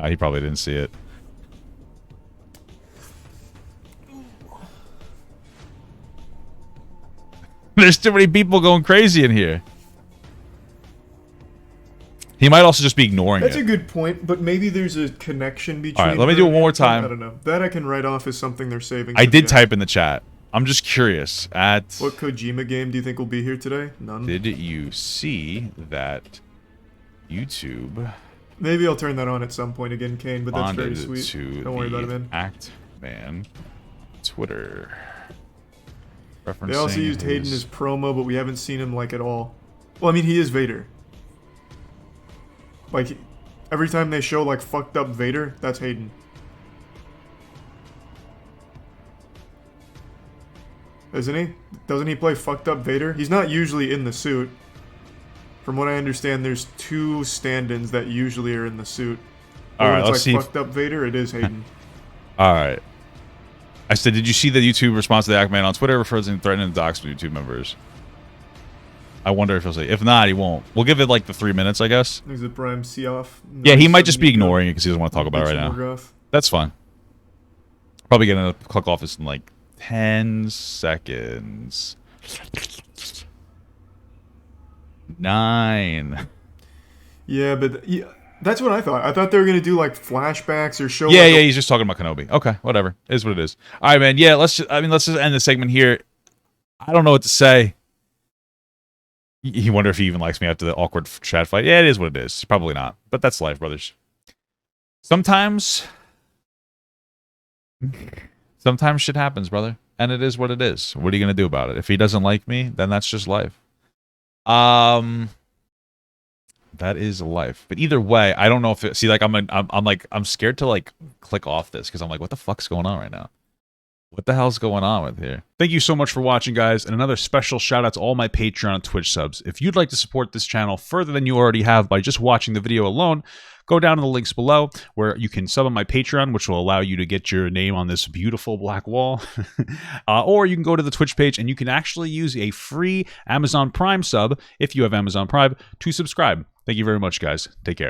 A: He probably didn't see it. There's too many people going crazy in here. He might also just be ignoring
C: That's
A: it.
C: a good point, but maybe there's a connection between...
A: All right, let me do it one more time.
C: I don't know. That I can write off as something they're saving.
A: I did type in the chat. I'm just curious. What
C: Kojima game do you think will be here today? None.
A: Did you see that YouTube...
C: Maybe I'll turn that on at some point again, Kane, but that's very sweet. Don't worry about it, man.
A: Actman Twitter.
C: They also used Hayden as promo, but we haven't seen him like at all. Well, I mean, he is Vader. Like, every time they show like fucked up Vader, that's Hayden. Isn't he? Doesn't he play fucked up Vader? He's not usually in the suit. From what I understand, there's two stand-ins that usually are in the suit.
A: Alright, let's see.
C: Fucked up Vader, it is Hayden.
A: Alright. I said, did you see the YouTube response to the Actman on Twitter refers to threatening to dox YouTube members? I wonder if he'll say. If not, he won't. We'll give it like the 3 minutes, I guess.
C: Is it Prime Seoff?
A: Yeah, he might just be ignoring it because he doesn't want to talk about it right now. That's fine. Probably gonna click off this in like 10 seconds. 9.
C: Yeah, but that's what I thought. I thought they were gonna do like flashbacks or show.
A: Yeah, he's just talking about Kenobi. Okay, whatever. It is what it is. All right, man. Yeah, let's just end the segment here. I don't know what to say. You wonder if he even likes me after the awkward chat fight. Yeah, it is what it is. Probably not, but that's life, brothers. Sometimes shit happens, brother, and it is what it is. What are you gonna do about it? If he doesn't like me, then that's just life. That is life. But either way, I don't know if see, like, I'm scared to like click off this because I'm like, what the fuck's going on right now? What the hell's going on with here? Thank you so much for watching, guys, and another special shout out to all my Patreon and Twitch subs. If you'd like to support this channel further than you already have by just watching the video alone, go down to the links below where you can sub on my Patreon, which will allow you to get your name on this beautiful black wall. Or you can go to the Twitch page and you can actually use a free Amazon Prime sub, if you have Amazon Prime, to subscribe. Thank you very much, guys. Take care.